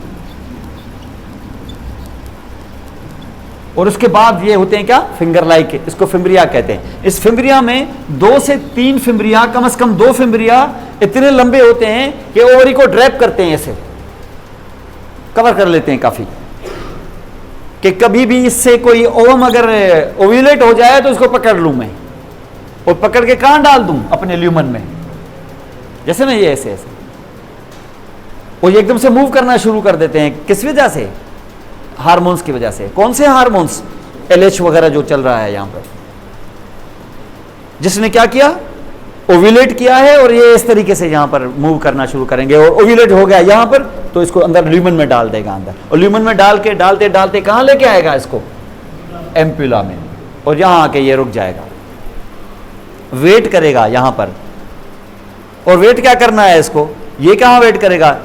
और उसके बाद ये होते हैं क्या, फिंगर लाइक, इसको फिम्ब्रिया कहते हैं। इस फिम्ब्रिया में 2 से 3 फिम्ब्रिया, कम से कम 2 फिम्ब्रिया इतने लंबे होते हैं कि ओवरी को ड्रैप करते हैं, ऐसे कवर कर लेते हैं काफी, कि कभी भी इससे कोई ओवम अगर ओव्यूलेट हो जाए तो उसको पकड़ लूं मैं, और पकड़ के कहां डाल दूं, अपने ल्यूमन में, जैसे ना ये ऐसे ऐसे, और ये एकदम से मूव करना शुरू कर देते हैं। किस वजह से, हार्मोन्स की वजह से। कौन से हार्मोन्स, LH वगैरह जो चल रहा है यहां पर, जिसने क्या किया, ओव्यूलेट किया है, और ये इस तरीके से यहां पर मूव करना शुरू करेंगे, और ओव्यूलेट हो गया यहां पर तो इसको अंदर ल्यूमन में डाल देगा अंदर, और ल्यूमन में डाल के डालते डालते कहां लेके आएगा इसको, एम्पुला में, और यहां आके ये रुक जाएगा, वेट करेगा यहां पर। और वेट क्या करना है इसको, ये कहां वेट करेगा,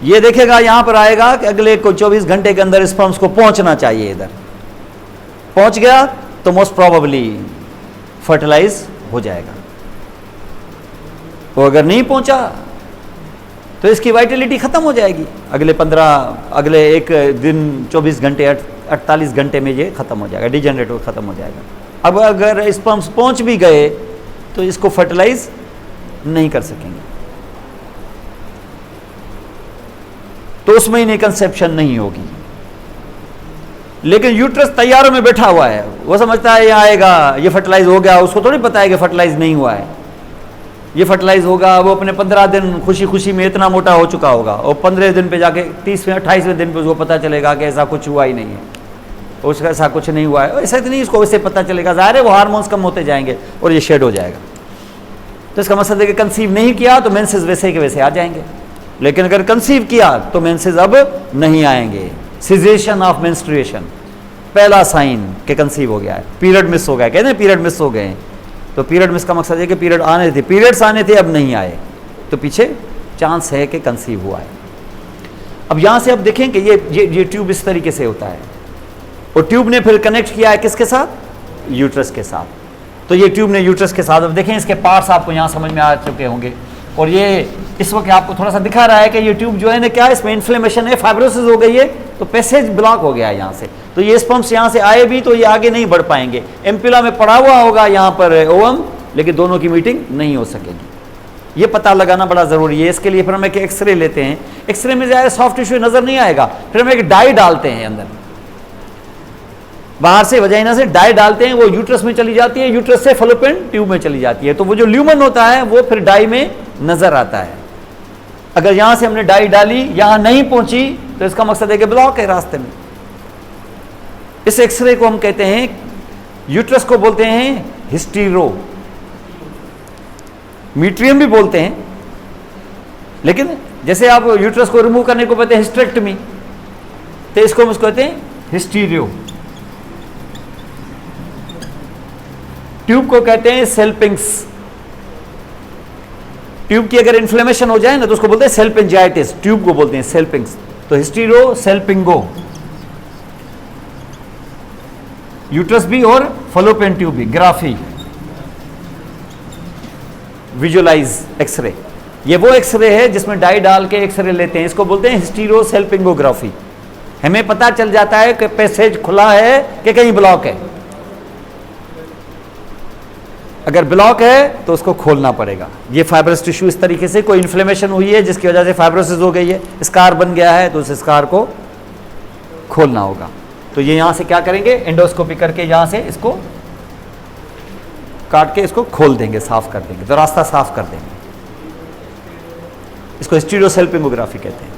ये देखेगा यहां पर आएगा कि अगले को 24 घंटे के अंदर स्पर्म्स को पहुंचना चाहिए, इधर पहुंच गया तो मोस्ट प्रोबेबली फर्टिलाइज हो जाएगा। वो अगर नहीं पहुंचा तो इसकी वाइटलिटी खत्म हो जाएगी, अगले एक दिन 24 घंटे 48 घंटे में ये खत्म हो जाएगा, डिजेनरेट हो खत्म हो जाएगा। अब अगर स्पर्म्स पहुंच भी गए तो इसको फर्टिलाइज नहीं कर सकेंगे, तो उस महीने कंसेप्शन नहीं होगी। लेकिन यूट्रस तैयारों में बैठा हुआ है, वो समझता है ये आएगा, ये फर्टिलाइज हो गया, उसको थोड़ी पता है कि फर्टिलाइज नहीं हुआ है, ये फर्टिलाइज होगा। वो अपने 15 दिन खुशी खुशी में इतना मोटा हो चुका होगा, और 15 दिन पे जाके 30वें 28वें दिन पे उसको पता चलेगा कि ऐसा कुछ हुआ ही नहीं है, उसका ऐसा कुछ नहीं हुआ है। ऐसा नहीं, इसको वैसे पता चलेगा, ज़ाहिर है वो हार्मोन्स कम होते जाएंगे और ये शेड हो जाएगा। तो इसका मतलब है कि कंसीव नहीं किया तो मेंसेस वैसे के वैसे आ जाएंगे, लेकिन अगर कंसीव किया तो मेंसेस अब नहीं आएंगे। सिजेशन ऑफ मेंस्ट्रुएशन, पहला साइन कि कंसीव हो गया है, पीरियड मिस हो गया, कहते हैं पीरियड मिस हो गए। तो पीरियड मिस का मकसद है कि पीरियड आने थे, पीरियड्स आने थे, अब नहीं आए, तो पीछे चांस है कि कंसीव हुआ है। अब यहां से अब देखें कि ये ट्यूब इस तरीके से होता है, और ट्यूब ने फिर कनेक्ट किया है किसके साथ, यूट्रस के साथ। तो ये ट्यूब ने यूट्रस के साथ, अब देखें इसके पार्ट्स आपको यहां समझ में आ चुके होंगे, और ये इस वक्त आपको थोड़ा सा दिखा रहा है कि ये ट्यूब जो है ना, क्या इसमें इन्फ्लेमेशन है, फाइब्रोसिस हो गई है, तो पैसेज ब्लॉक हो गया है यहाँ से। तो ये स्पर्म्स यहाँ से आए भी तो ये आगे नहीं बढ़ पाएंगे, एम्पुला में पड़ा हुआ होगा यहाँ पर ओवम, लेकिन दोनों की मीटिंग नहीं हो सकेगी। ये पता लगाना बड़ा ज़रूरी है। इसके लिए फिर हम एक एक्सरे लेते हैं, एक्सरे में ज़्यादा सॉफ्ट टिश्यू नज़र नहीं आएगा, फिर हम एक डाई डालते हैं अंदर, बाहर से वजाइना से डाई डालते हैं, वो यूट्रस में चली जाती है, यूट्रस से फलोपियन ट्यूब में चली जाती है, तो वो जो ल्यूमन होता है वो फिर डाई में नजर आता है। अगर यहां से हमने डाई डाली, यहां नहीं पहुंची, तो इसका मकसद है कि ब्लॉक है रास्ते में। इस एक्सरे को हम कहते हैं, यूट्रस को बोलते हैं हिस्टीरो, मीट्रियम भी बोलते हैं, लेकिन जैसे आप यूट्रस को रिमूव करने को कहते हैं हिस्टेरेक्टमी, तो इसको हम उसको कहते हैं हिस्टीरियो। ट्यूब को कहते हैं सेल्पिंग्स, ट्यूब की अगर इन्फ्लेमेशन हो जाए ना तो उसको बोलते हैं सेल्पिंजाइटिस, ट्यूब को बोलते हैं सेल्पिंग्स। तो हिस्टीरो, सेल्पिंगो, यूट्रस भी और फलोपियन ट्यूब भी। ग्राफी, विजुअलाइज एक्सरे, ये वो एक्सरे है जिसमें डाई डाल के एक्सरे लेते हैं, इसको बोलते हैं हिस्टीरो सेल्पिंगोग्राफी। हमें पता चल जाता है कि पैसेज खुला है कि कहीं ब्लॉक है। अगर ब्लॉक है तो उसको खोलना पड़ेगा। ये फाइब्रस टिश्यू इस तरीके से, कोई इन्फ्लेमेशन हुई है जिसकी वजह से फाइब्रोसिस हो गई है, स्कार बन गया है, तो उस स्कार को खोलना होगा। तो ये यहां से क्या करेंगे, एंडोस्कोपी करके यहां से इसको काट के इसको खोल देंगे, साफ कर देंगे, तो रास्ता साफ कर देंगे। इसको हिस्टीरोसेल्पिंगोग्राफी कहते हैं।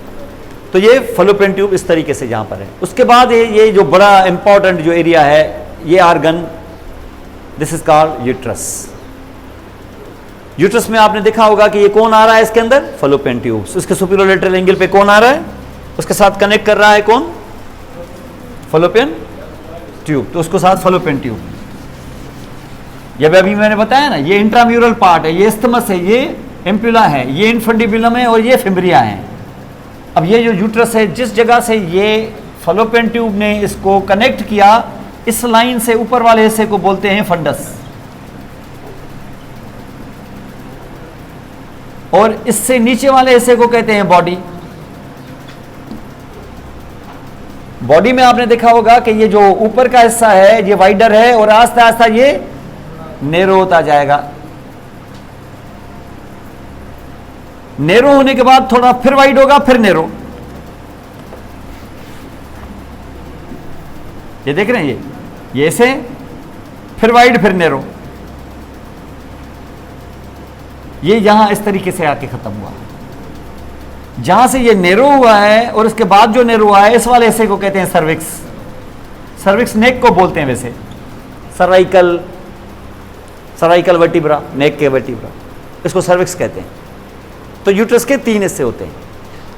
तो ये फलोपियन ट्यूब इस तरीके से यहां पर है। उसके बाद ये जो बड़ा इंपॉर्टेंट जो एरिया है, ये organ this is called uterus. Uterus में आपने देखा होगा कि ये कौन आ रहा है इसके अंदर, फलोपियन ट्यूब। उसके सुपीरियर लेटरल एंगल पे कौन आ रहा है, उसके साथ कनेक्ट कर रहा है कौन, फलोपियन ट्यूब। तो उसको साथ फलोपियन ट्यूब। ये अभी मैंने बताया ना, ये इंट्राम्यूरल पार्ट है, ये इस्थमस है, ये एम्पुला है, ये इनफंडिबुलम है और ये फिम्ब्रिया है। अब ये जो यूट्रस है, जिस जगह से ये फलोपियन ट्यूब ने इसको कनेक्ट किया, इस लाइन से ऊपर वाले हिस्से को बोलते हैं फंडस, और इससे नीचे वाले हिस्से को कहते हैं बॉडी। बॉडी में आपने देखा होगा कि ये जो ऊपर का हिस्सा है ये वाइडर है और आस्ते आस्ते ये नैरो होता जाएगा। नैरो होने के बाद थोड़ा फिर वाइड होगा, फिर नैरो। ये देख रहे हैं, ये ऐसे, फिर वाइड, फिर नैरो। ये यहां इस तरीके से आके खत्म हुआ। जहां से ये नैरो हुआ है और उसके बाद जो नैरो हुआ है, इस वाले हिस्से को कहते हैं सर्विक्स। सर्विक्स नेक को बोलते हैं वैसे, सर्वाइकल वर्टिब्रा, नेक के वर्टिब्रा, इसको सर्विक्स कहते हैं। तो यूट्रस के 3 हिस्से होते हैं,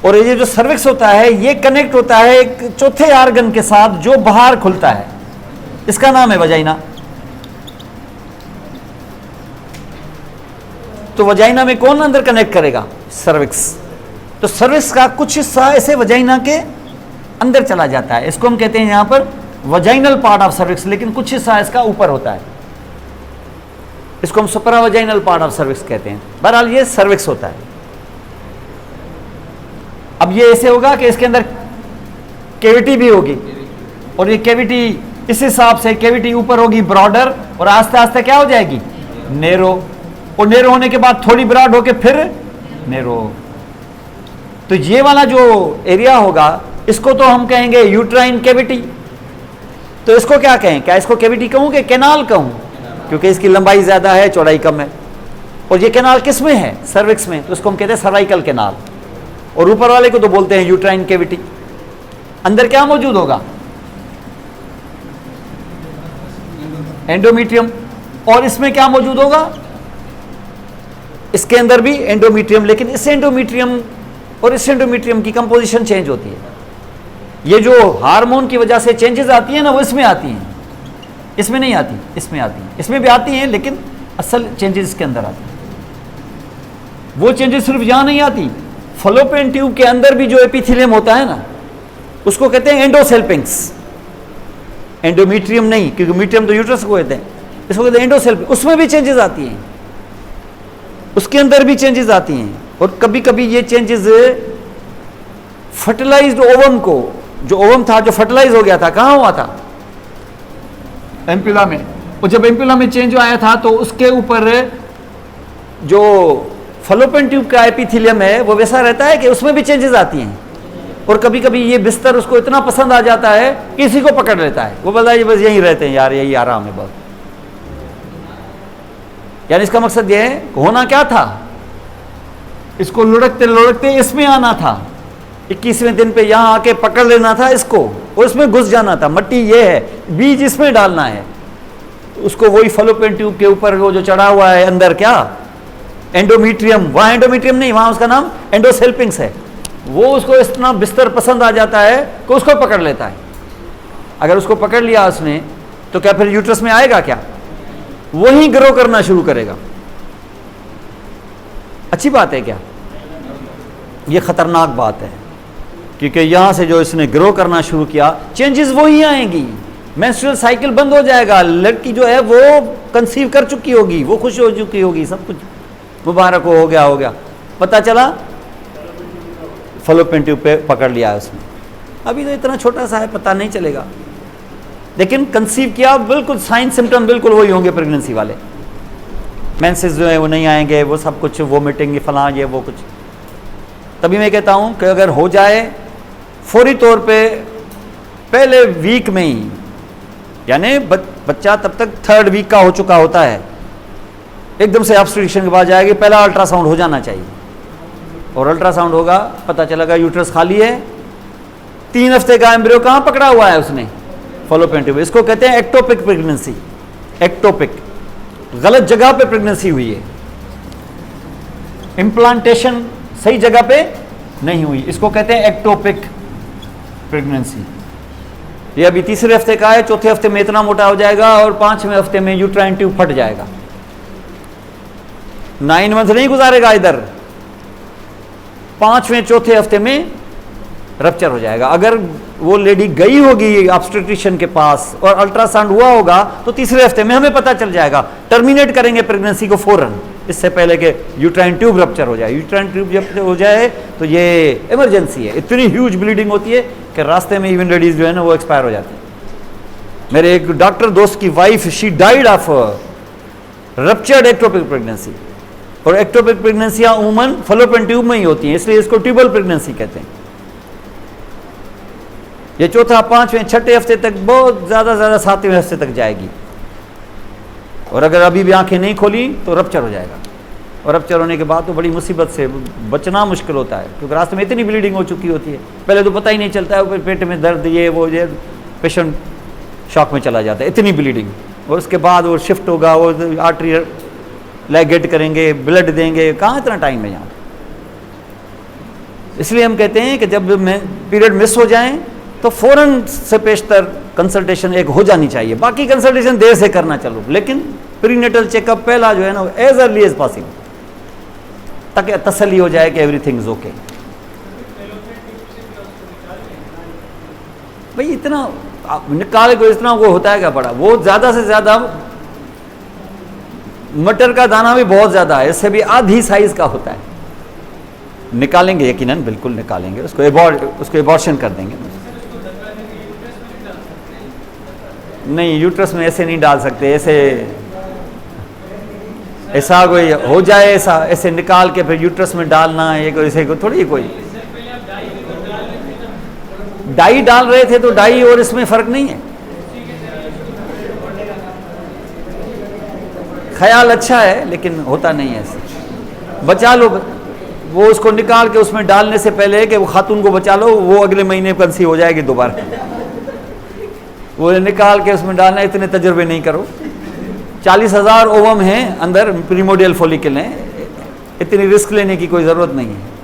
और ये जो सर्विक्स होता है ये कनेक्ट होता है एक चौथे आर्गन के साथ जो बाहर खुलता है, इसका नाम है वजाइना। तो वजाइना में कौन अंदर कनेक्ट करेगा, सर्विक्स। तो सर्विक्स का कुछ हिस्सा ऐसे वजाइना के अंदर चला जाता है, इसको हम कहते हैं यहां पर वजाइनल पार्ट ऑफ सर्विक्स, लेकिन कुछ हिस्सा इसका ऊपर होता है, इसको हम सुपरा वजाइनल पार्ट ऑफ सर्विक्स कहते हैं। बहरहाल ये सर्विक्स होता है। अब ये ऐसे होगा कि इसके अंदर कैविटी भी होगी, और ये कैविटी इस हिसाब से कैविटी ऊपर होगी ब्रॉडर, और आस्ते आस्ते क्या हो जाएगी, नैरो, और नैरो होने के बाद थोड़ी ब्रॉड होके फिर नैरो। तो ये वाला जो एरिया होगा इसको तो हम कहेंगे यूट्राइन कैविटी। तो इसको क्या कहें, क्या इसको कैविटी कहूं कि कैनाल कहूं, क्योंकि इसकी लंबाई ज्यादा है, चौड़ाई कम है, और ये कैनाल किस में है, सर्विक्स में, तो इसको हम कहते हैं सर्वाइकल कैनाल। और ऊपर वाले को तो बोलते हैं यूट्राइन कैविटी। अंदर क्या मौजूद होगा, एंडोमीट्रियम, और इसमें क्या मौजूद होगा, इसके अंदर भी एंडोमीट्रियम, लेकिन इस एंडोमीट्रियम और इस एंडोमीट्रियम की कंपोजिशन चेंज होती है। ये जो हार्मोन की वजह से चेंजेस आती है ना, वो इसमें आती हैं, इसमें नहीं आती, इसमें आती हैं, इसमें भी आती हैं, लेकिन असल चेंजेस इसके अंदर आती हैं। वो चेंजेस सिर्फ यहां नहीं आती, फलोपियन ट्यूब के अंदर भी जो एपिथेलियम होता है ना, उसको कहते हैं एंडोसेल्पिंग्स। एंडोमीट्रियम नहीं, क्योंकि मीट्रियम तो यूट्रस को कहते हैं, इसको कहते हैं एंडोसेल्पिंग। उसमें भी चेंजेस आती हैं, उसके अंदर भी चेंजेस आती हैं, और कभी कभी ये चेंजेस फर्टिलाइज्ड ओवम को, जो ओवम था जो फर्टिलाइज हो गया था, कहां हुआ था, एम्पुला में। और जब एम्पुला में चेंज आया था तो उसके ऊपर जो फलोपियन ट्यूब का एपिथेलियम है वो वैसा रहता है कि उसमें भी चेंजेस आती हैं, और कभी कभी ये बिस्तर उसको इतना पसंद आ जाता है कि इसी को पकड़ लेता है, वो बोलता है बस यहीं रहते हैं यार, यही आराम है बहुत। यानी इसका मकसद ये है, होना क्या था, इसको लुढ़कते लुढ़कते इसमें आना था, 21वें दिन पे यहां आके पकड़ लेना था इसको, और इसमें घुस जाना था। मट्टी ये है, बीज इसमें डालना है, उसको वही फलोपियन ट्यूब के ऊपर वो जो चढ़ा हुआ है अंदर, क्या एंडोमीट्रियम, वहां एंडोमीट्रियम नहीं, वहां उसका नाम एंडोसेल्पिंग्स है, वो उसको इतना बिस्तर पसंद आ जाता है कि उसको पकड़ लेता है। अगर उसको पकड़ लिया उसने, तो क्या फिर यूट्रस में आएगा क्या, वही ग्रो करना शुरू करेगा। अच्छी बात है क्या, ये खतरनाक बात है, क्योंकि यहां से जो इसने ग्रो करना शुरू किया, चेंजेस वही आएंगी, मेंस्ट्रुअल साइकिल बंद हो जाएगा, लड़की जो है वो कंसीव कर चुकी होगी, वो खुश हो चुकी होगी, सब कुछ मुबारक हो गया, पता चला फलोपियन ट्यूब पे पकड़ लिया है उसने। अभी तो इतना छोटा सा है, पता नहीं चलेगा, लेकिन कंसीव किया, बिल्कुल साइन सिम्टम बिल्कुल वही होंगे प्रेगनेंसी वाले, मेंसेस जो है वो नहीं आएंगे, वो सब कुछ वोमिटिंग फलां ये वो कुछ। तभी मैं कहता हूं कि अगर हो जाए फौरी तौर पे पहले वीक में ही, यानी बच्चा तब तक 3rd वीक का हो चुका होता है, एकदम से ऑब्स्टेट्रिशियन के पास जाएगी, पहला अल्ट्रासाउंड हो जाना चाहिए, और अल्ट्रासाउंड होगा, पता चलेगा यूट्रस खाली है, 3 हफ्ते का एम्ब्रियो कहां पकड़ा हुआ है उसने, फलोपियन ट्यूब। इसको कहते हैं एक्टोपिक प्रेगनेंसी, एक्टोपिक। गलत जगह पे प्रेगनेंसी हुई है, इम्प्लांटेशन सही जगह पे नहीं हुई, इसको कहते हैं एक्टोपिक प्रेगनेंसी। ये अभी तीसरे हफ्ते का है, चौथे हफ्ते में इतना मोटा हो जाएगा और 5वें हफ्ते में यूट्राइन ट्यूब फट जाएगा। 9 मंथ नहीं गुजारेगा इधर, 5वें चौथे हफ्ते में रप्चर हो जाएगा। अगर वो लेडी गई होगी ऑब्स्टेट्रिशियन के पास और अल्ट्रासाउंड हुआ होगा तो तीसरे हफ्ते में हमें पता चल जाएगा। टर्मिनेट करेंगे प्रेगनेंसी को फौरन, इससे पहले कि यूट्राइन ट्यूब रप्चर हो जाए। यूट्राइन ट्यूब जब हो जाए तो ये इमरजेंसी है, इतनी ह्यूज ब्लीडिंग होती है कि रास्ते में इवन लेडीज जो है ना वो एक्सपायर हो जाती है। मेरे एक डॉक्टर दोस्त की wife, she died of ruptured ectopic pregnancy. और एक्टोपिक प्रेगनेंसियां उमूमन फलोपियन ट्यूब में ही होती हैं, इसलिए इसको ट्यूबल प्रेगनेंसी कहते हैं। ये चौथा, 5वें, 6ठे हफ्ते तक, बहुत ज़्यादा 7वें हफ्ते तक जाएगी। और अगर अभी भी आंखें नहीं खोली तो रप्चर हो जाएगा। और रप्चर होने के बाद तो बड़ी मुसीबत से बचना मुश्किल होता है, क्योंकि रास्ते में इतनी ब्लीडिंग हो चुकी होती है, पहले तो पता ही नहीं चलता है, पेट में दर्द, ये वो, ये पेशेंट शॉक में चला जाता है, इतनी ब्लीडिंग। और उसके बाद वो शिफ्ट होगा, वो आर्टरी लाइगेट करेंगे, ब्लड देंगे, कहाँ इतना टाइम है यहाँ। इसलिए हम कहते हैं कि जब पीरियड मिस हो जाएं तो फ़ौरन से पेशतर कंसल्टेशन एक हो जानी चाहिए। बाकी कंसल्टेशन देर से करना चलो, लेकिन प्रीनेटल चेकअप पहला जो है ना एज अर्ली एज पॉसिबल, ताकि तसल्ली हो जाए कि एवरीथिंग इज ओके। भाई इतना निकाल को इतना वो होता है क्या बड़ा, वो ज़्यादा से ज़्यादा मटर का दाना भी बहुत ज़्यादा है, इससे भी आधी साइज का होता है। निकालेंगे यकीनन, बिल्कुल निकालेंगे, उसको एबॉर्शन कर देंगे। नहीं, यूट्रस में ऐसे नहीं डाल सकते, ऐसा कोई हो जाए, ऐसे निकाल के फिर यूट्रस में डालना, ये कोई ऐसे थोड़ी कोई डाई डाल रहे थे तो डाई और इसमें फर्क नहीं है। ख्याल अच्छा है लेकिन होता नहीं है ऐसे। बचा लो वो, उसको निकाल के उसमें डालने से पहले कि वो खातून को बचा लो, वो अगले महीने कंसीव हो जाएगी दोबारा। वो निकाल के उसमें डालना, इतने तजुर्बे नहीं करो। 40,000 ओवम हैं अंदर, प्रीमोडियल फॉलिकल हैं, इतनी रिस्क लेने की कोई ज़रूरत नहीं है।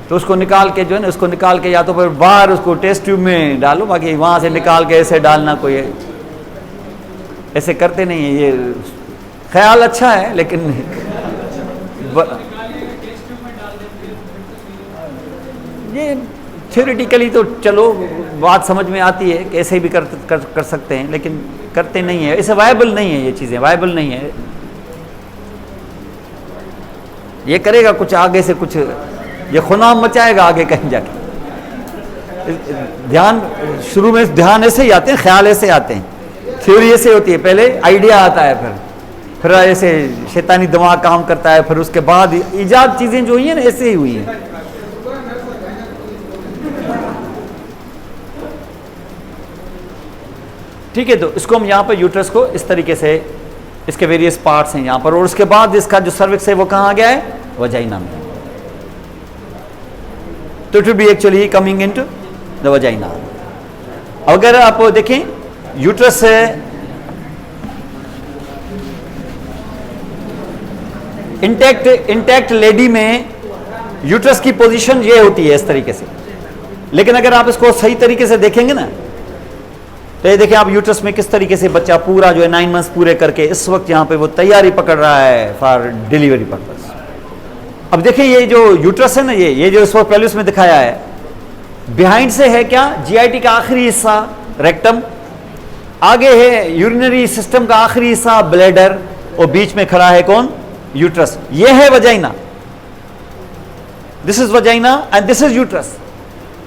तो उसको निकाल के जो है ना, उसको निकाल के या तो फिर बाहर उसको टेस्ट ट्यूब में डालो, बाकी वहाँ से निकाल के ऐसे डालना, कोई ऐसे करते नहीं है। ये ख्याल अच्छा है लेकिन ये थ्योरेटिकली तो चलो बात समझ में आती है कि ऐसे भी कर सकते हैं, लेकिन करते नहीं है, ऐसे वायबल नहीं है, ये चीज़ें वायबल नहीं है। ये करेगा कुछ आगे से, कुछ ये खुनाम मचाएगा आगे कहीं जाके। ध्यान शुरू में ध्यान ऐसे ही आते हैं, ख्याल ऐसे आते हैं, थ्योरी ऐसे होती है, पहले आइडिया आता है, फिर ऐसे शैतानी दिमाग काम करता है, फिर उसके बाद ईजाद चीज़ें जो हुई हैं ना ऐसे ही हुई हैं। ठीक है, तो इसको हम यहाँ पर यूट्रस को इस तरीके से, इसके वेरियस पार्ट्स हैं यहाँ पर, और उसके बाद इसका जो सर्विक्स है वो कहाँ आ गया है, वजाइना में। तो it will be actually coming into the vagina. अगर आप देखें यूट्रस से इंटैक्ट लेडी में यूट्रस की पोजीशन ये होती है इस तरीके से, लेकिन अगर आप इसको सही तरीके से देखेंगे ना, तो ये देखिए आप यूट्रस में किस तरीके से बच्चा पूरा जो है 9 मंथ्स पूरे करके इस वक्त यहाँ पे वो तैयारी पकड़ रहा है फॉर डिलीवरी पर्पस। अब देखिए ये जो यूट्रस है ना, ये जो इस वक्त पेल्विस में दिखाया है, बिहाइंड से है क्या, जीआईटी का आखिरी हिस्सा रेक्टम, आगे है यूरिनरी सिस्टम का आखिरी हिस्सा ब्लैडर, और बीच में खड़ा है कौन, यूट्रस। ये है vagina, this is vagina and this is uterus.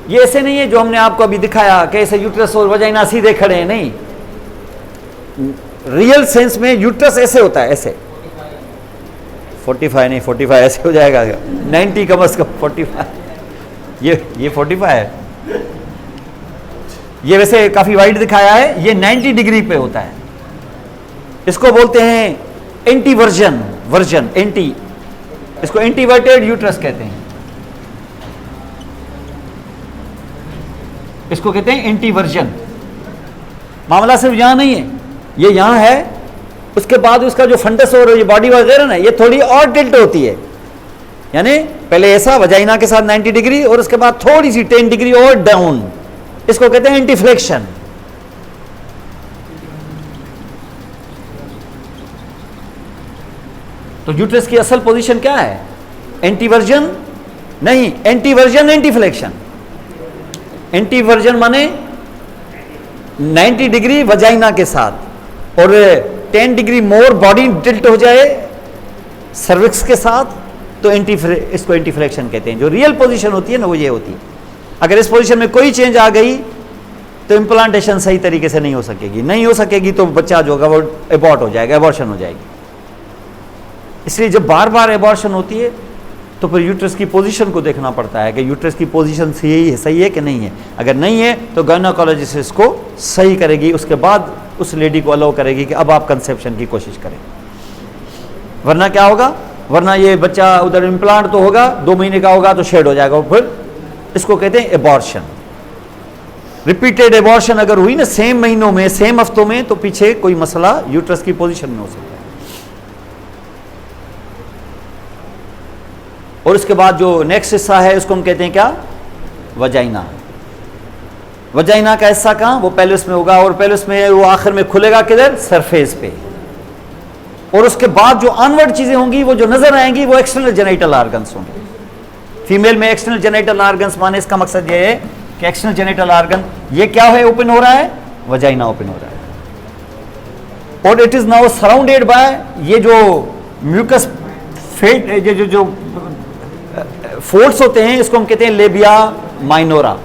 ये ऐसे नहीं है जो हमने आपको अभी दिखाया कि ऐसे यूट्रस और वजाइना सीधे खड़े हैं, नहीं, रियल सेंस में यूट्रस ऐसे होता है, ऐसे 45 नहीं, 45 ऐसे हो जाएगा, 90 कम अज कम 45, ये 45 है। ये वैसे काफी वाइड दिखाया है, ये 90 डिग्री पे होता है, इसको बोलते हैं एंटी वर्जन एंटी, इसको एंटीवर्टेड यूट्रस कहते हैं, इसको कहते हैं एंटी वर्जन। मामला सिर्फ यहां नहीं है, ये यहाँ है, उसके बाद उसका जो फंडस और ये बॉडी वगैरह ना, ये थोड़ी और टिल्ट होती है, यानी पहले ऐसा वजाइना के साथ 90 डिग्री और उसके बाद थोड़ी सी 10 डिग्री और डाउन, इसको कहते हैं एंटीफ्लेक्शन। तो यूट्रस की असल पोजीशन क्या है? एंटीवर्जन नहीं, एंटीवर्जन एंटीफ्लेक्शन। एंटीवर्जन माने 90 डिग्री वजाइना के साथ और 10 डिग्री मोर बॉडी टिल्ट हो जाए सर्विक्स के साथ, तो इसको एंटीफ्लेक्शन कहते हैं। जो रियल पोजीशन होती है ना, वो ये होती है। अगर इस पोजीशन में कोई चेंज आ गई तो इम्प्लांटेशन सही तरीके से नहीं हो सकेगी, नहीं हो सकेगी तो बच्चा जो होगा वो एबॉर्ट हो जाएगा, एबॉर्शन हो जाएगी। इसलिए जब बार बार एबॉर्शन होती है तो फिर यूट्रस की पोजीशन को देखना पड़ता है कि यूट्रस की पोजीशन सही है कि नहीं है। अगर नहीं है तो गायनेकोलॉजिस्ट इसको सही करेगी, उसके बाद उस लेडी को अलाउ करेगी कि अब आप कंसेप्शन की कोशिश करें। वरना क्या होगा? वरना ये बच्चा उधर इम्प्लांट तो होगा, 2 महीने का होगा तो शेड हो जाएगा, फिर इसको कहते हैं एबॉर्शन। रिपीटेड एबॉर्शन अगर हुई ना सेम महीनों में, सेम हफ्तों में, तो पीछे कोई मसला यूट्रस की पोजीशन में हो सकता है। और उसके बाद जो नेक्स्ट हिस्सा है उसको हम कहते हैं क्या? वजाइना। वजाइना का हिस्सा कहाँ? वो पेल्विस में होगा, और पेल्विस में वो आखिर में खुलेगा किधर? सरफेस पे। और उसके बाद जो अनवर्ड चीजें होंगी, वो जो नजर आएंगी, वो एक्सटर्नल जेनिटल ऑर्गन्स होंगे। फीमेल में एक्सटर्नल जेनिटल ऑर्गन्स माने इसका मकसद ये है कि एक्सटर्नल जेनिटल ऑर्गन ये क्या है? ओपन हो रहा है, वजाइना ओपन हो रहा है। और it is now surrounded by ये जो म्यूकस फेट, जो फोल्ड्स होते हैं, इसको हम कहते हैं लेबिया माइनोरा।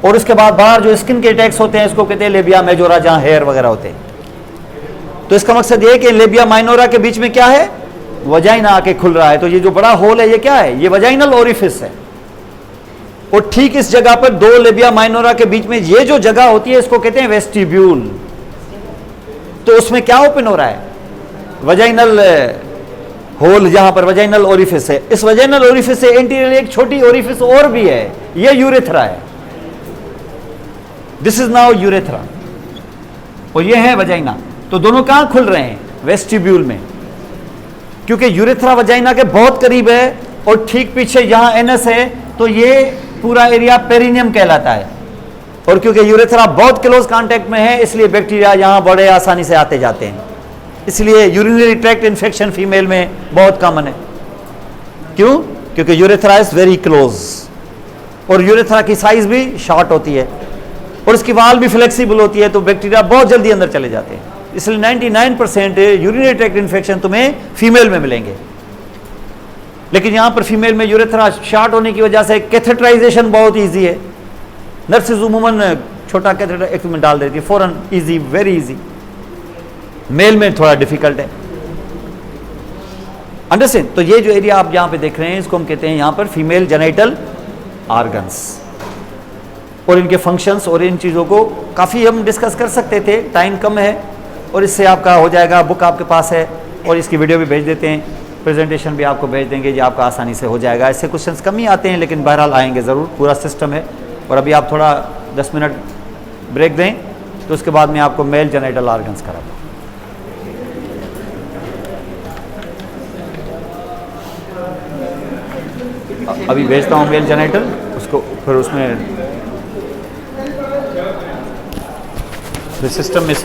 और उसके बाद बाहर जो स्किन के अटैक्स होते हैं, इसको कहते हैं लेबिया मेजोरा, जहां हेयर वगैरह होते हैं। तो इसका मकसद ये है कि लेबिया माइनोरा के बीच में क्या है? वजाइना आके खुल रहा है। तो ये जो बड़ा होल है, ये क्या है? ये वजाइनल ओरिफिस है। और ठीक इस जगह पर 2 लेबिया माइनोरा के बीच में ये जो जगह होती है, इसको कहते हैं वेस्टिब्यूल। तो उसमें क्या ओपन हो रहा है? वजाइनल होल, जहां पर वजाइनल ओरिफिस है। इस वजाइनल ओरिफिस से एंटीरियर एक छोटी ओरिफिस और भी है, यह यूरेथ्रा है। दिस इज नाउ यूरेथ्रा, और यह है वजाइना। तो दोनों कहां खुल रहे हैं? वेस्टिब्यूल में, क्योंकि यूरेथ्रा वजाइना के बहुत करीब है। और ठीक पीछे यहां एनस है, तो ये पूरा एरिया पेरिनियम कहलाता है। और क्योंकि यूरेथ्रा बहुत क्लोज कांटेक्ट में है, इसलिए बैक्टीरिया यहां बड़े आसानी से आते जाते हैं। इसलिए यूरिनरी ट्रैक्ट इन्फेक्शन फीमेल में बहुत कॉमन है। क्यों? क्योंकि यूरेथ्रा इज वेरी क्लोज, और यूरेथ्रा की साइज भी शॉर्ट होती है, और इसकी वाल भी फ्लेक्सिबल होती है, तो बैक्टीरिया बहुत जल्दी अंदर चले जाते हैं। इसलिए 99% यूरिनरी ट्रैक्ट इन्फेक्शन तुम्हें फीमेल में मिलेंगे। लेकिन यहां पर फीमेल में यूरेथ्रा शॉर्ट होने की वजह से कैथेटराइजेशन बहुत ईजी है। नर्सेज उमूमन छोटा कैथेटर एक में डाल देती है फौरन, ईजी, वेरी ईजी। मेल में थोड़ा डिफिकल्ट है। अंडरस्टैंड? तो ये जो एरिया आप यहां पे देख रहे हैं, इसको हम कहते हैं यहां पर फीमेल जेनिटल ऑर्गन्स। और इनके फंक्शंस और इन चीज़ों को काफ़ी हम डिस्कस कर सकते थे, टाइम कम है, और इससे आपका हो जाएगा। बुक आपके पास है, और इसकी वीडियो भी भेज देते हैं, प्रेजेंटेशन भी आपको भेज देंगे, ये आपका आसानी से हो जाएगा। ऐसे क्वेश्चंस कम ही आते हैं, लेकिन बहरहाल आएंगे ज़रूर, पूरा सिस्टम है। और अभी आप थोड़ा 10 मिनट ब्रेक दें, तो उसके बाद मैं आपको मेल जेनिटल ऑर्गन्स कराता हूँ। अभी भेजता हूँ मेल जेनिटल, उसको फिर उसमें सिस्टम में से